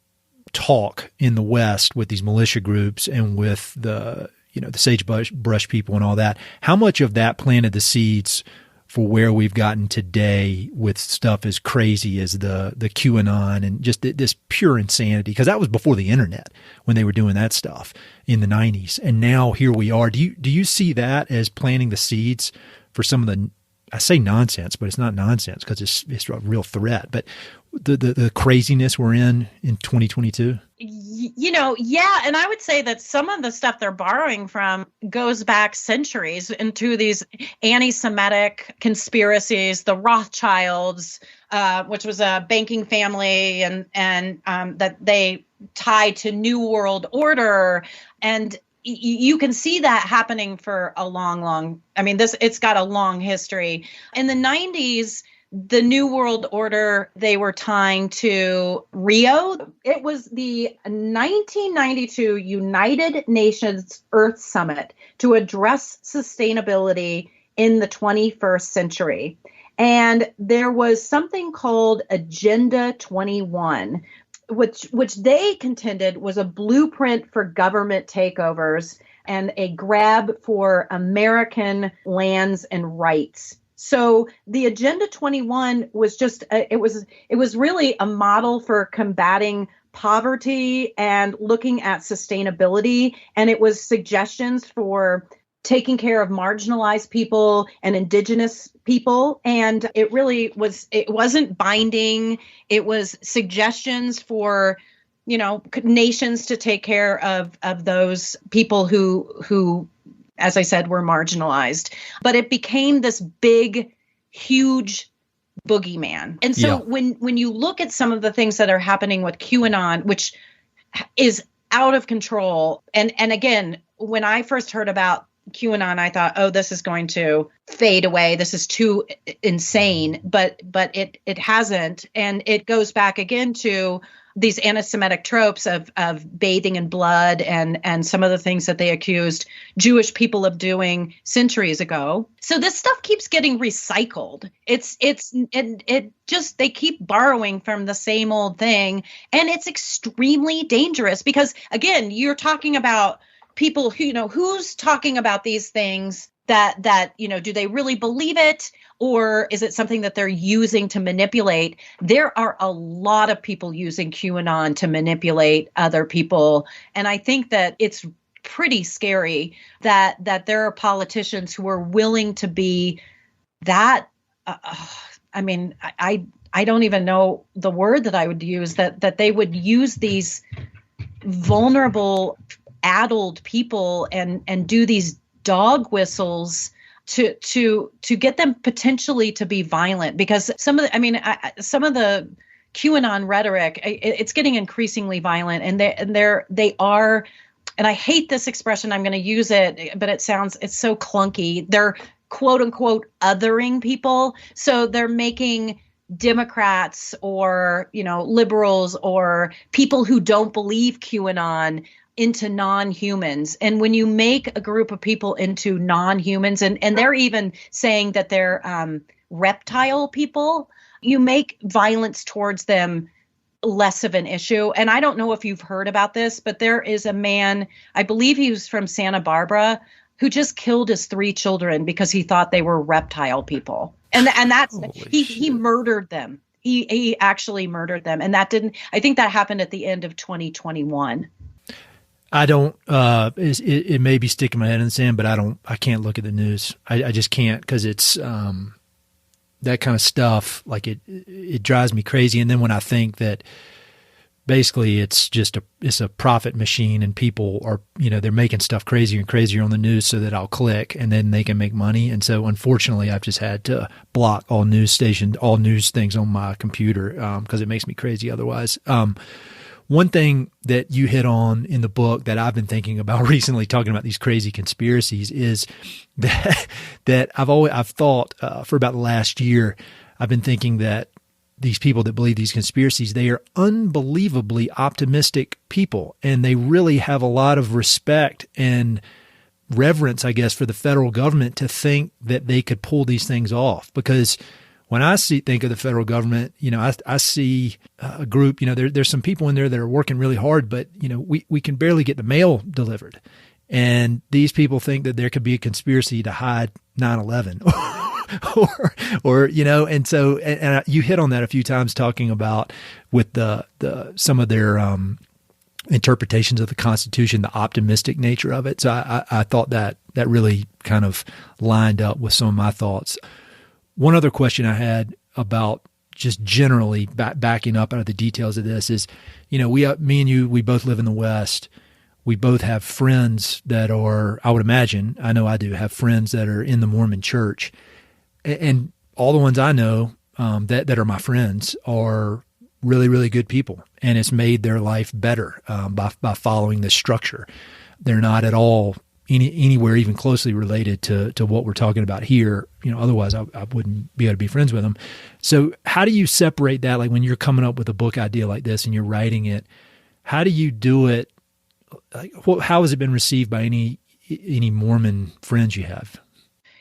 talk in the West with these militia groups and with the sagebrush people and all that, how much of that planted the seeds for where we've gotten today with stuff as crazy as the QAnon and just this pure insanity? Because that was before the internet when they were doing that stuff in the 90s. And now here we are. Do you see that as planting the seeds for some of the, I say nonsense, but it's not nonsense because it's a real threat, but the craziness we're in 2022? Yeah. And I would say that some of the stuff they're borrowing from goes back centuries into these anti-Semitic conspiracies, the Rothschilds, which was a banking family and that they tied to New World Order. And you can see that happening for a long, it's got a long history. In the 90s, the New World Order, they were tying to Rio. It was the 1992 United Nations Earth Summit to address sustainability in the 21st century. And there was something called Agenda 21, which they contended was a blueprint for government takeovers and a grab for American lands and rights. So the Agenda 21 was just, it was really a model for combating poverty and looking at sustainability. And it was suggestions for taking care of marginalized people and indigenous people. And it wasn't binding. It was suggestions for, nations to take care of those people who, as I said, were marginalized. But it became this big, huge boogeyman. And so when you look at some of the things that are happening with QAnon, which is out of control, and again, when I first heard about QAnon, I thought, oh, this is going to fade away. This is too insane. But it hasn't. And it goes back again to these anti-Semitic tropes of bathing in blood and some of the things that they accused Jewish people of doing centuries ago. So this stuff keeps getting recycled. They keep borrowing from the same old thing. And it's extremely dangerous because, again, you're talking about people who, who's talking about these things that, do they really believe it? Or is it something that they're using to manipulate? There are a lot of people using QAnon to manipulate other people. And I think that it's pretty scary that there are politicians who are willing to be that. I don't even know the word that I would use, that they would use these vulnerable, addled people and do these dog whistles to get them potentially to be violent, because some of the QAnon rhetoric, it's getting increasingly violent, and they are, and I hate this expression, I'm going to use it, but it's so clunky. They're quote unquote othering people. So they're making Democrats or, liberals or people who don't believe QAnon into non-humans. And when you make a group of people into non-humans, and they're even saying that they're reptile people, you make violence towards them less of an issue. And I don't know if you've heard about this, but there is a man, I believe he was from Santa Barbara, who just killed his 3 children because he thought they were reptile people. And that's, he murdered them. He actually murdered them. And I think that happened at the end of 2021. I don't, it may be sticking my head in the sand, but I can't look at the news. I just can't, because it's, that kind of stuff, like it drives me crazy. And then when I think that basically it's a profit machine, and people are, they're making stuff crazier and crazier on the news so that I'll click and then they can make money. And so unfortunately I've just had to block all news stations, all news things on my computer, because it makes me crazy otherwise. One thing that you hit on in the book that I've been thinking about recently, talking about these crazy conspiracies, is that I've thought for about the last year, I've been thinking that these people that believe these conspiracies, they are unbelievably optimistic people, and they really have a lot of respect and reverence, I guess, for the federal government to think that they could pull these things off. Because when I think of the federal government, I see a group, there's some people in there that are working really hard, but, we can barely get the mail delivered. And these people think that there could be a conspiracy to hide 9/11 or and so, and you hit on that a few times, talking about with some of their interpretations of the Constitution, the optimistic nature of it. So I thought that really kind of lined up with some of my thoughts. One other question I had about just generally backing up out of the details of this is, me and you, we both live in the West. We both have friends that are, I would imagine, I know I do, have friends that are in the Mormon church. And all the ones I know that are my friends are really, really good people. And it's made their life better by following this structure. They're not at all anywhere even closely related to what we're talking about here. Otherwise I wouldn't be able to be friends with them. So how do you separate that? Like when you're coming up with a book idea like this and you're writing it, how do you do it? Like, how has it been received by any Mormon friends you have?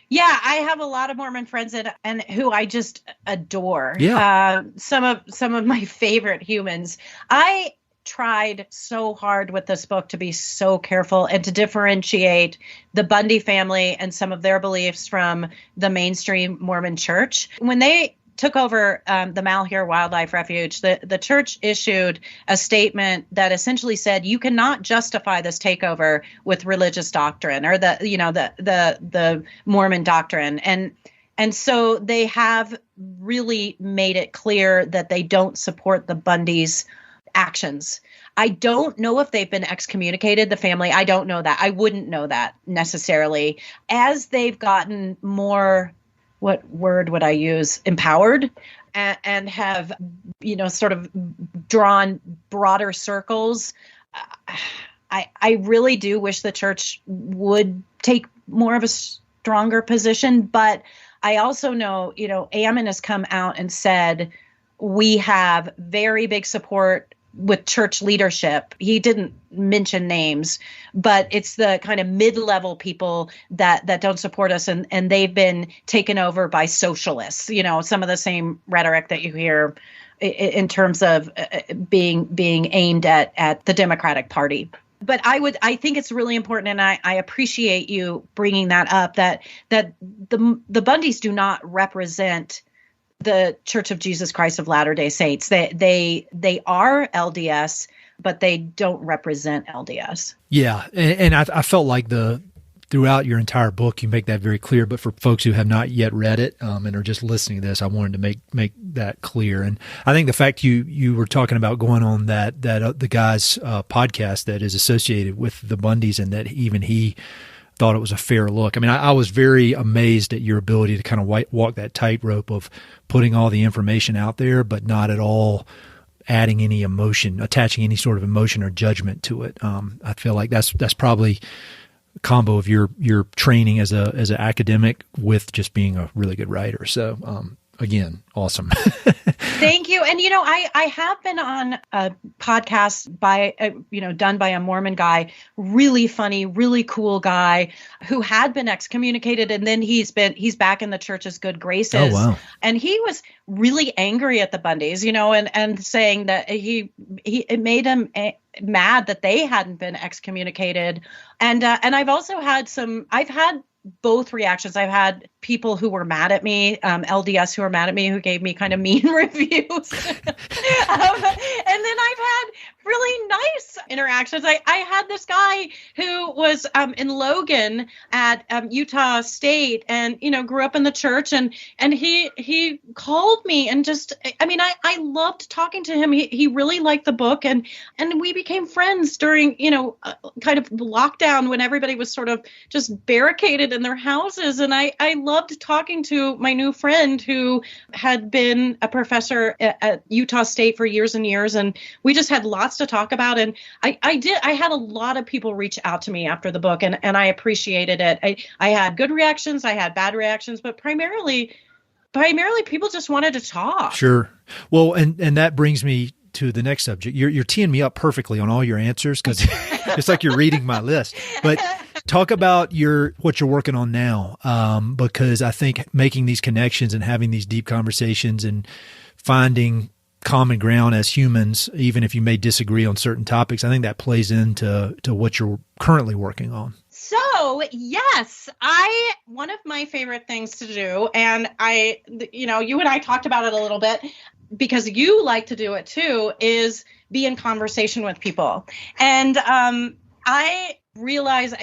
Yeah, I have a lot of Mormon friends and who I just adore. Yeah. Some of my favorite humans. I tried so hard with this book to be so careful and to differentiate the Bundy family and some of their beliefs from the mainstream Mormon church. When they took over the Malheur Wildlife Refuge, the church issued a statement that essentially said you cannot justify this takeover with religious doctrine or the Mormon doctrine. And so they have really made it clear that they don't support the Bundys' actions. I don't know if they've been excommunicated, the family. I don't know that. I wouldn't know that necessarily. As they've gotten more, what word would I use, empowered and have, sort of drawn broader circles, I really do wish the church would take more of a stronger position. But I also know, Ammon has come out and said, we have very big support with church leadership. He didn't mention names, but it's the kind of mid-level people that don't support us, and they've been taken over by socialists. Some of the same rhetoric that you hear in terms of being aimed at the Democratic Party. But I think it's really important, and I appreciate you bringing that up, that the Bundys do not represent the Church of Jesus Christ of Latter-day Saints. They are LDS, but they don't represent LDS. Yeah, and I felt like throughout your entire book, you make that very clear. But for folks who have not yet read it and are just listening to this, I wanted to make that clear. And I think the fact you were talking about going on that the guy's podcast that is associated with the Bundys, and that even he thought it was a fair look. I mean, I was very amazed at your ability to kind of walk that tightrope of putting all the information out there, but not at all adding any emotion, attaching any sort of emotion or judgment to it. I feel like that's probably a combo of your training as an academic with just being a really good writer. So, again, awesome. Thank you. And, I have been on a podcast done by a Mormon guy, really funny, really cool guy who had been excommunicated. And then he's back in the church's good graces. Oh, wow. And he was really angry at the Bundys, and saying that it made him mad that they hadn't been excommunicated. And I've had both reactions. I've had people who were mad at me, LDS who were mad at me, who gave me kind of mean reviews. And then I've had really nice interactions. I had this guy who was in Logan at Utah State and, grew up in the church. And he called me and I loved talking to him. He really liked the book. And we became friends during, kind of lockdown when everybody was sort of just barricaded in their houses. And I loved talking to my new friend who had been a professor at Utah State for years and years. And we just had lots to talk about. And I had a lot of people reach out to me after the book, and I appreciated it. I had good reactions. I had bad reactions, but primarily people just wanted to talk. Sure. Well, and that brings me to the next subject. You're teeing me up perfectly on all your answers, because it's like you're reading my list. But talk about what you're working on now, because I think making these connections and having these deep conversations and finding common ground as humans, even if you may disagree on certain topics, I think that plays into what you're currently working on. So, yes, one of my favorite things to do, and you and I talked about it a little bit because you like to do it too, is be in conversation with people. And I realized,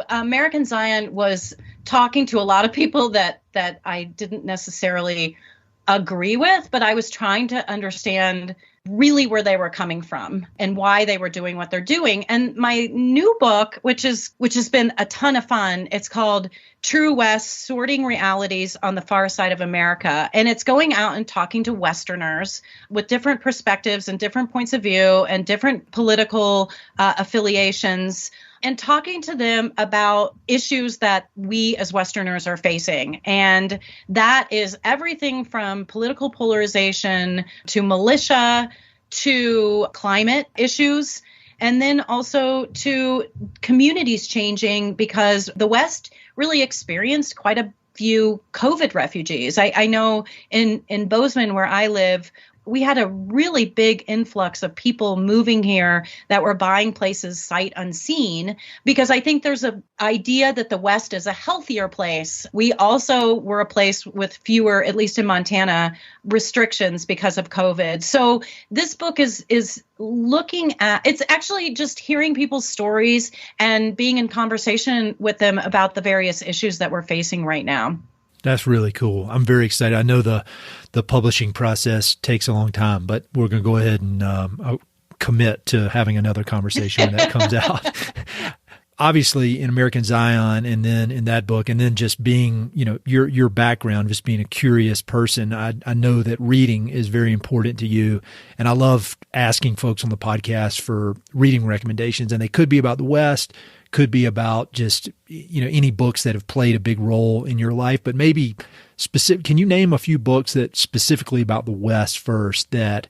American Zion was talking to a lot of people that I didn't necessarily agree with, but I was trying to understand really where they were coming from and why they were doing what they're doing. And my new book, which has been a ton of fun, it's called True West: Sorting Realities on the Far Side of America. And it's going out and talking to Westerners with different perspectives and different points of view and different political affiliations, and talking to them about issues that we as Westerners are facing. And that is everything from political polarization to militia to climate issues, and then also to communities changing, because the West really experienced quite a few COVID refugees. I know in Bozeman, where I live, we had a really big influx of people moving here that were buying places sight unseen, because I think there's an idea that the West is a healthier place. We also were a place with fewer, at least in Montana, restrictions because of COVID. So this book is looking at, it's actually just hearing people's stories and being in conversation with them about the various issues that we're facing right now. That's really cool. I'm very excited. I know the publishing process takes a long time, but we're going to go ahead and commit to having another conversation when that comes out. Obviously, in American Zion, and then in that book, and then just being, your background, just being a curious person, I know that reading is very important to you. And I love asking folks on the podcast for reading recommendations, and they could be about the West, could be about just, any books that have played a big role in your life, but maybe specific. Can you name a few books that specifically about the West first that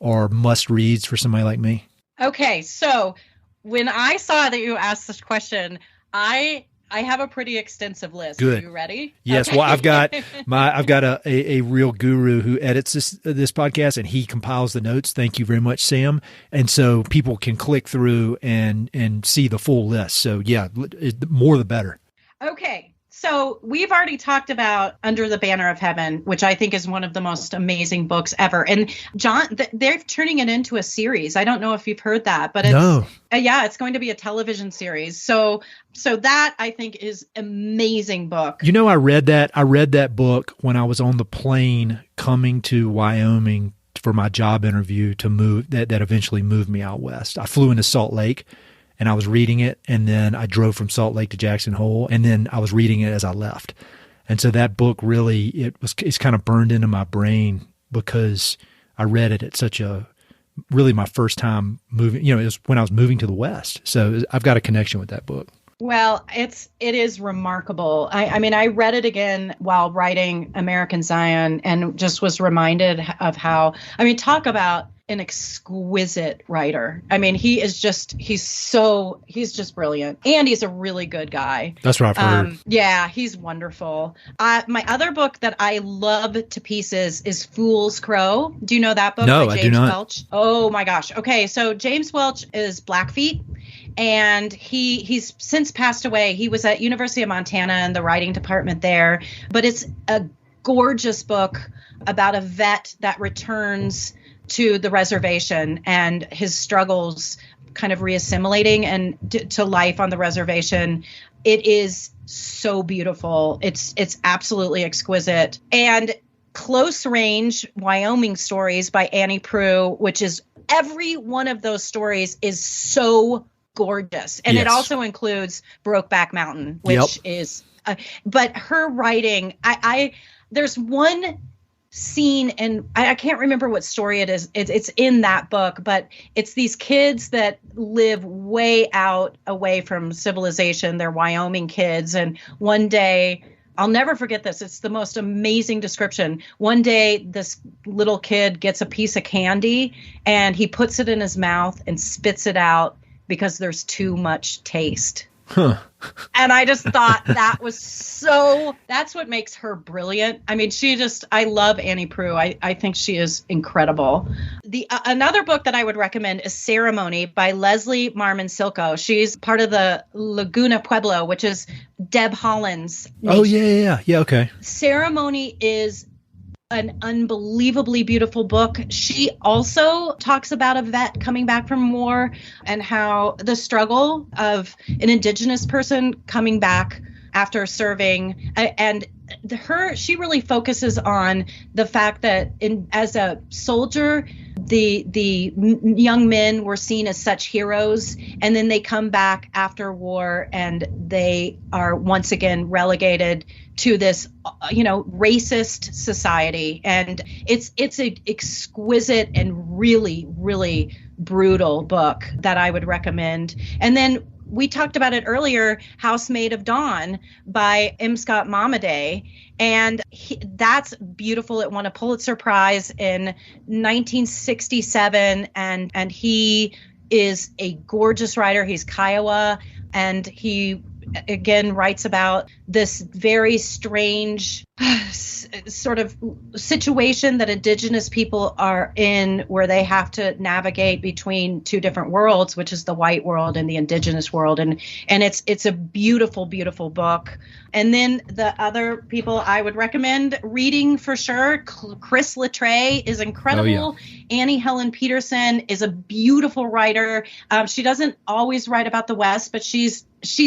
are must reads for somebody like me? Okay. So when I saw that you asked this question, I have a pretty extensive list. Good. Are you ready? Yes. Okay. Well, I've got a real guru who edits this podcast, and he compiles the notes. Thank you very much, Sam. And so people can click through and see the full list. So yeah, more the better. Okay. So we've already talked about Under the Banner of Heaven, which I think is one of the most amazing books ever. And John, they're turning it into a series. I don't know if you've heard that, but it's going to be a television series. So that I think is amazing book. I read that book when I was on the plane coming to Wyoming for my job interview to move that eventually moved me out west. I flew into Salt Lake. and I was reading it, and then I drove from Salt Lake to Jackson Hole, and then I was reading it as I left. And so that book really, it's kind of burned into my brain because I read it at really my first time moving, it was when I was moving to the West. So I've got a connection with that book. Well, it is remarkable. I mean, I read it again while writing American Zion and just was reminded of how, talk about an exquisite writer. I mean, he's just brilliant. And he's a really good guy. That's what I've heard. Yeah, he's wonderful. My other book that I love to pieces is Fool's Crow. Do you know that book? No, by James I do not. Welch? Oh my gosh. Okay, so James Welch is Blackfeet. And he's since passed away. He was at University of Montana in the writing department there. But it's a gorgeous book about a vet that returns to the reservation and his struggles kind of reassimilating and to life on the reservation. It is so beautiful. It's absolutely exquisite. And Close Range Wyoming Stories by Annie Proulx, which is every one of those stories is so gorgeous. And It also includes Brokeback Mountain, which is, but her writing, there's one scene, and I can't remember what story it is. It's in that book, but it's these kids that live way out away from civilization. They're Wyoming kids. And one day, I'll never forget this. It's the most amazing description. One day, this little kid gets a piece of candy and he puts it in his mouth and spits it out because there's too much taste. Huh. And I just thought that's what makes her brilliant. I mean, I love Annie Proulx. I think she is incredible. Another book that I would recommend is Ceremony by Leslie Marmon Silko. She's part of the Laguna Pueblo, which is Deb Haaland's nation. Oh, yeah. Okay. Ceremony is an unbelievably beautiful book. She also talks about a vet coming back from war and how the struggle of an Indigenous person coming back after serving, and she really focuses on the fact that as a soldier, the young men were seen as such heroes, and then they come back after war and they are once again relegated to this, racist society. And it's an exquisite and really, really brutal book that I would recommend. And then we talked about it earlier, Housemaid of Dawn by M. Scott Momaday. And that's beautiful. It won a Pulitzer Prize in 1967. And he is a gorgeous writer. He's Kiowa. And he, again, writes about this very strange sort of situation that Indigenous people are in, where they have to navigate between two different worlds, which is the white world and the Indigenous world. And it's a beautiful, beautiful book. And then the other people I would recommend reading for sure, Chris Littré is incredible. Oh, yeah. Annie Helen Peterson is a beautiful writer. She doesn't always write about the West, but she's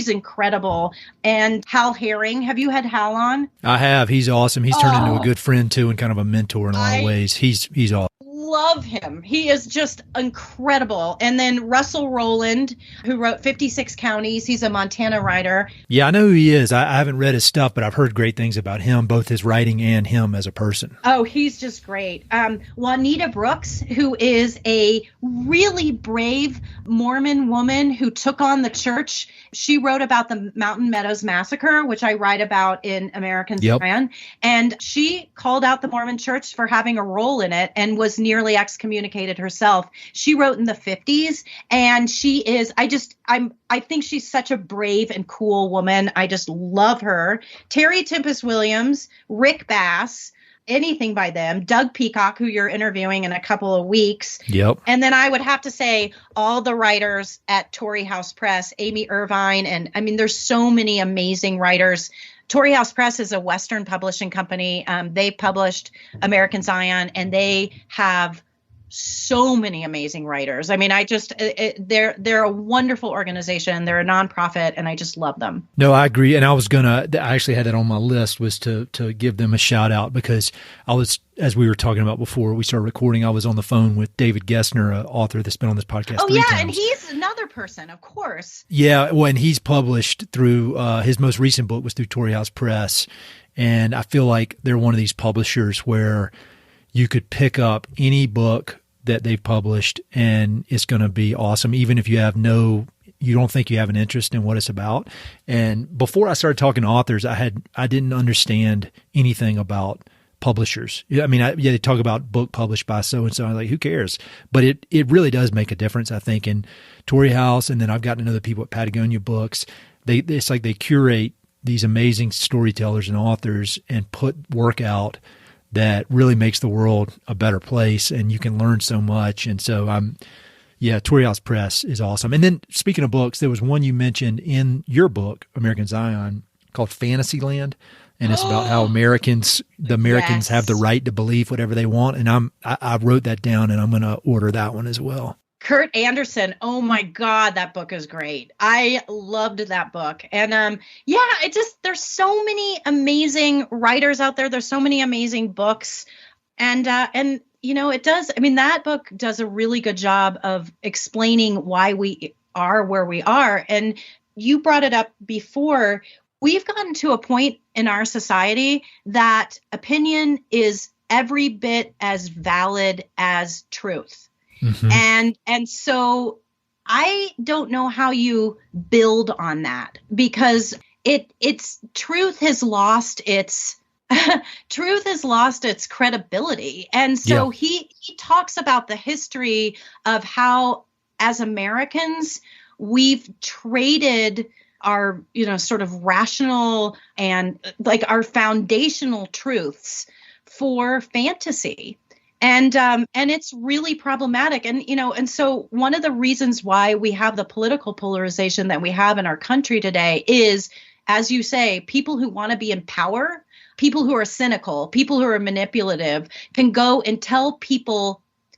incredible. And Hal Herring, have you had Hal on? I have. He's awesome. He's turned into a good friend too, and kind of a mentor in a lot of ways. He's awesome. Love him. He is just incredible. And then Russell Rowland, who wrote 56 Counties. He's a Montana writer. Yeah, I know who he is. I haven't read his stuff, but I've heard great things about him, both his writing and him as a person. Oh, he's just great. Juanita Brooks, who is a really brave Mormon woman who took on the church. She wrote about the Mountain Meadows Massacre, which I write about in American Zion. And she called out the Mormon church for having a role in it and was nearly excommunicated herself. She wrote in the 50s, and she is, I think she's such a brave and cool woman. I just love her. Terry Tempest Williams, Rick Bass, anything by them, Doug Peacock, who you're interviewing in a couple of weeks. Yep. And then I would have to say all the writers at Torrey House Press, Amy Irvine, and there's so many amazing writers. Torrey House Press is a Western publishing company. They published American Zion, and they have so many amazing writers. I mean, they're a wonderful organization. They're a nonprofit, and I just love them. No, I agree. And I actually had that on my list, was to give them a shout out, because as we were talking about before we started recording, I was on the phone with David Gessner, an author that's been on this podcast 3 times. And he's another person, of course. Yeah, when he's published through, his most recent book was through Torrey House Press. And I feel like they're one of these publishers where you could pick up any book that they've published and it's going to be awesome, even if you don't think you have an interest in what it's about. And before I started talking to authors, I didn't understand anything about publishers. I mean, they talk about book published by so-and-so. I'm like, who cares? But it really does make a difference, I think, in Torrey House. And then I've gotten to know the people at Patagonia Books. It's like they curate these amazing storytellers and authors and put work out that really makes the world a better place, and you can learn so much. And so Torrey House Press is awesome. And then speaking of books, there was one you mentioned in your book, American Zion, called Fantasyland. And it's about how Americans have the right to believe whatever they want. And I wrote that down, and I'm going to order that one as well. Kurt Anderson. Oh my God, that book is great. I loved that book. And there's so many amazing writers out there. There's so many amazing books. And that book does a really good job of explaining why we are where we are. And you brought it up before. We've gotten to a point in our society that opinion is every bit as valid as truth. Mm-hmm. And so I don't know how you build on that, because it's truth has lost its credibility. And so he talks about the history of how, as Americans, we've traded our, sort of rational and like our foundational truths for fantasy. And it's really problematic. And so one of the reasons why we have the political polarization that we have in our country today is, as you say, people who want to be in power, people who are cynical, people who are manipulative, can go and tell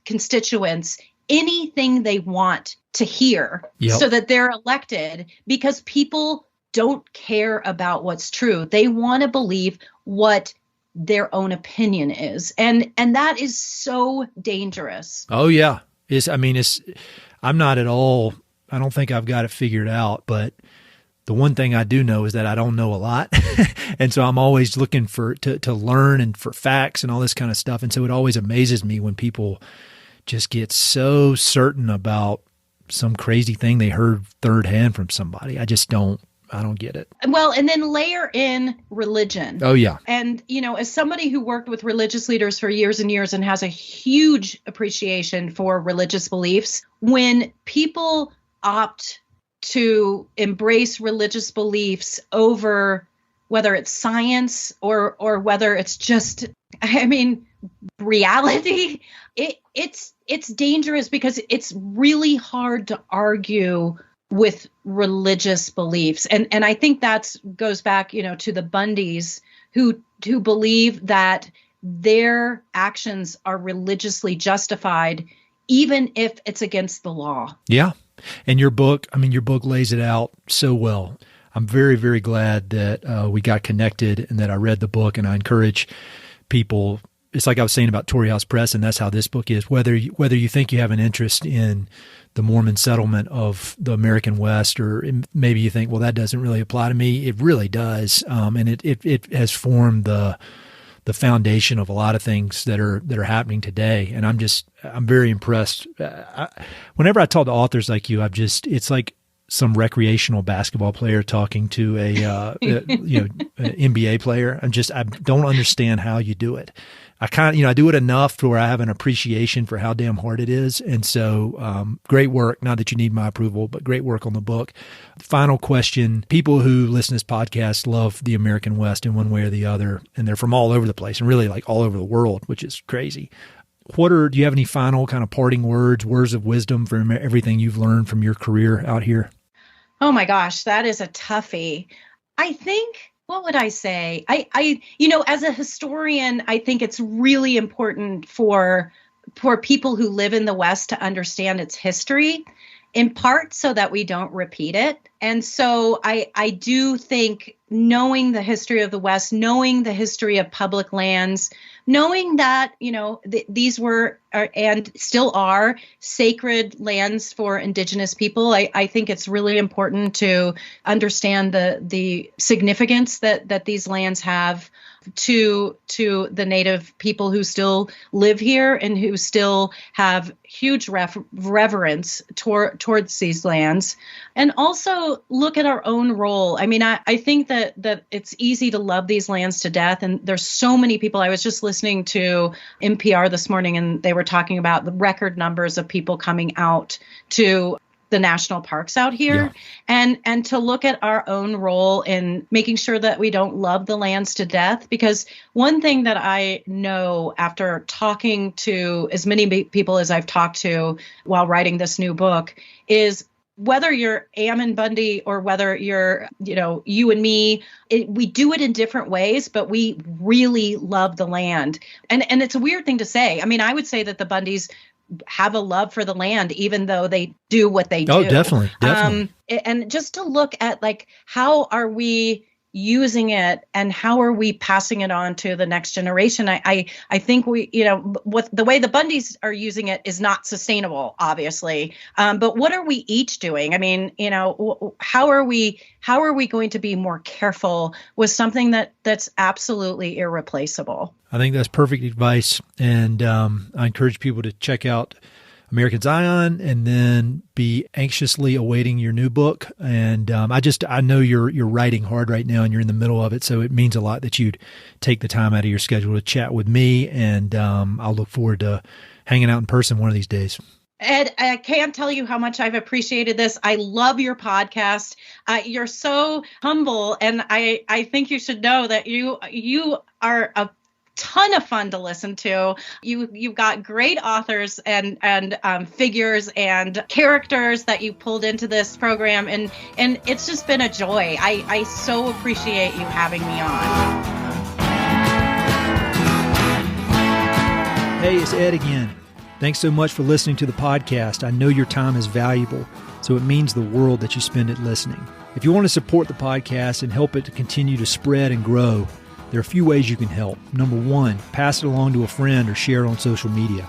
constituents, anything they want to hear so that they're elected, because people don't care about what's true. They want to believe what their own opinion is. And that is so dangerous. Oh yeah. I'm not at all, I don't think I've got it figured out, but the one thing I do know is that I don't know a lot. And so I'm always looking to learn and for facts and all this kind of stuff. And so it always amazes me when people just get so certain about some crazy thing they heard third hand from somebody. I don't get it. Well, and then layer in religion. Oh, yeah. And, as somebody who worked with religious leaders for years and years and has a huge appreciation for religious beliefs, when people opt to embrace religious beliefs over whether it's science or whether it's just, reality, it's dangerous, because it's really hard to argue with religious beliefs. And I think that goes back, to the Bundys who believe that their actions are religiously justified, even if it's against the law. Yeah. And your book lays it out so well. I'm very, very glad that we got connected and that I read the book, and I encourage people. It's like I was saying about Torrey House Press, and that's how this book is. Whether you think you have an interest in the Mormon settlement of the American West, or maybe you think, well, that doesn't really apply to me. It really does, and it has formed the foundation of a lot of things that are happening today. And I'm very impressed. Whenever I talk to authors like you, it's like some recreational basketball player talking to a NBA player. I don't understand how you do it. I do it enough to where I have an appreciation for how damn hard it is. And so, great work. Not that you need my approval, but great work on the book. Final question. People who listen to this podcast love the American West in one way or the other, and they're from all over the place and really like all over the world, which is crazy. Do you have any final kind of parting words of wisdom from everything you've learned from your career out here? Oh my gosh, that is a toughie. I think, what would I say? I as a historian, I think it's really important for for people who live in the West to understand its history, in part so that we don't repeat it. And so I do think knowing the history of the West, knowing the history of public lands, knowing that, these were and still are sacred lands for Indigenous people, I think it's really important to understand the significance that these lands have to the Native people who still live here and who still have huge reverence towards these lands. And also look at our own role. I mean, I think that it's easy to love these lands to death. And there's so many people. I was just listening to NPR this morning, and they were talking about the record numbers of people coming out to the national parks out here, and to look at our own role in making sure that we don't love the lands to death. Because one thing that I know after talking to as many people as I've talked to while writing this new book is whether you're Ammon Bundy or whether you're, you and me, we do it in different ways, but we really love the land. And it's a weird thing to say. I mean, I would say that the Bundys have a love for the land, even though they do what they do. Oh, definitely. And just to look at how are we using it and how are we passing it on to the next generation? I think we, what the way the Bundys are using it is not sustainable, obviously. But what are we each doing? I mean, how are we going to be more careful with something that's absolutely irreplaceable? I think that's perfect advice. And I encourage people to check out American Zion and then be anxiously awaiting your new book. And I know you're writing hard right now and you're in the middle of it. So it means a lot that you'd take the time out of your schedule to chat with me. And I'll look forward to hanging out in person one of these days. Ed, I can't tell you how much I've appreciated this. I love your podcast. You're so humble. And I think you should know that you are a ton of fun to listen to. You've got great authors and figures and characters that you pulled into this program, and it's just been a joy. I so appreciate you having me on. Hey, it's Ed again. Thanks so much for listening to the podcast. I know your time is valuable, so it means the world that you spend it listening. If you want to support the podcast and help it to continue to spread and grow, there are a few ways you can help. Number one, pass it along to a friend or share it on social media.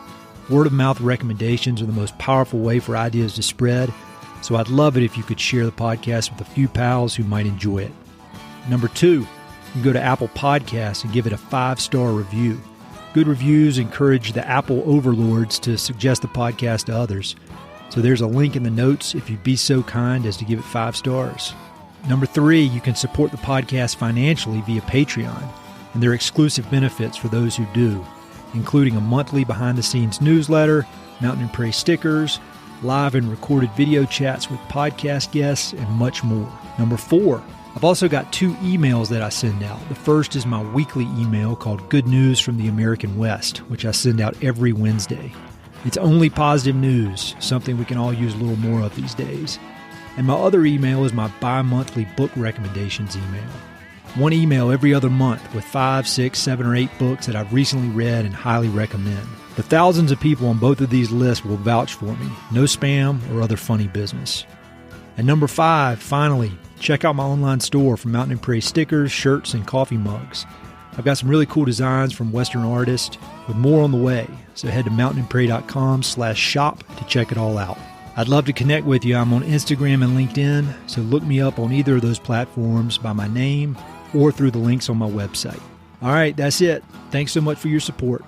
Word of mouth recommendations are the most powerful way for ideas to spread, so I'd love it if you could share the podcast with a few pals who might enjoy it. Number two, you can go to Apple Podcasts and give it a 5-star review. Good reviews encourage the Apple overlords to suggest the podcast to others. So there's a link in the notes if you'd be so kind as to give it 5 stars. Number three, you can support the podcast financially via Patreon, and there are exclusive benefits for those who do, including a monthly behind-the-scenes newsletter, Mountain and Prairie stickers, live and recorded video chats with podcast guests, and much more. Number four, I've also got 2 emails that I send out. The first is my weekly email called Good News from the American West, which I send out every Wednesday. It's only positive news, something we can all use a little more of these days. And my other email is my bi-monthly book recommendations email. One email every other month with 5, 6, 7, or 8 books that I've recently read and highly recommend. The thousands of people on both of these lists will vouch for me. No spam or other funny business. And number 5, finally, check out my online store for Mountain and Prairie stickers, shirts, and coffee mugs. I've got some really cool designs from Western artists with more on the way. So head to mountainandprairie.com/shop to check it all out. I'd love to connect with you. I'm on Instagram and LinkedIn, so look me up on either of those platforms by my name or through the links on my website. All right, that's it. Thanks so much for your support.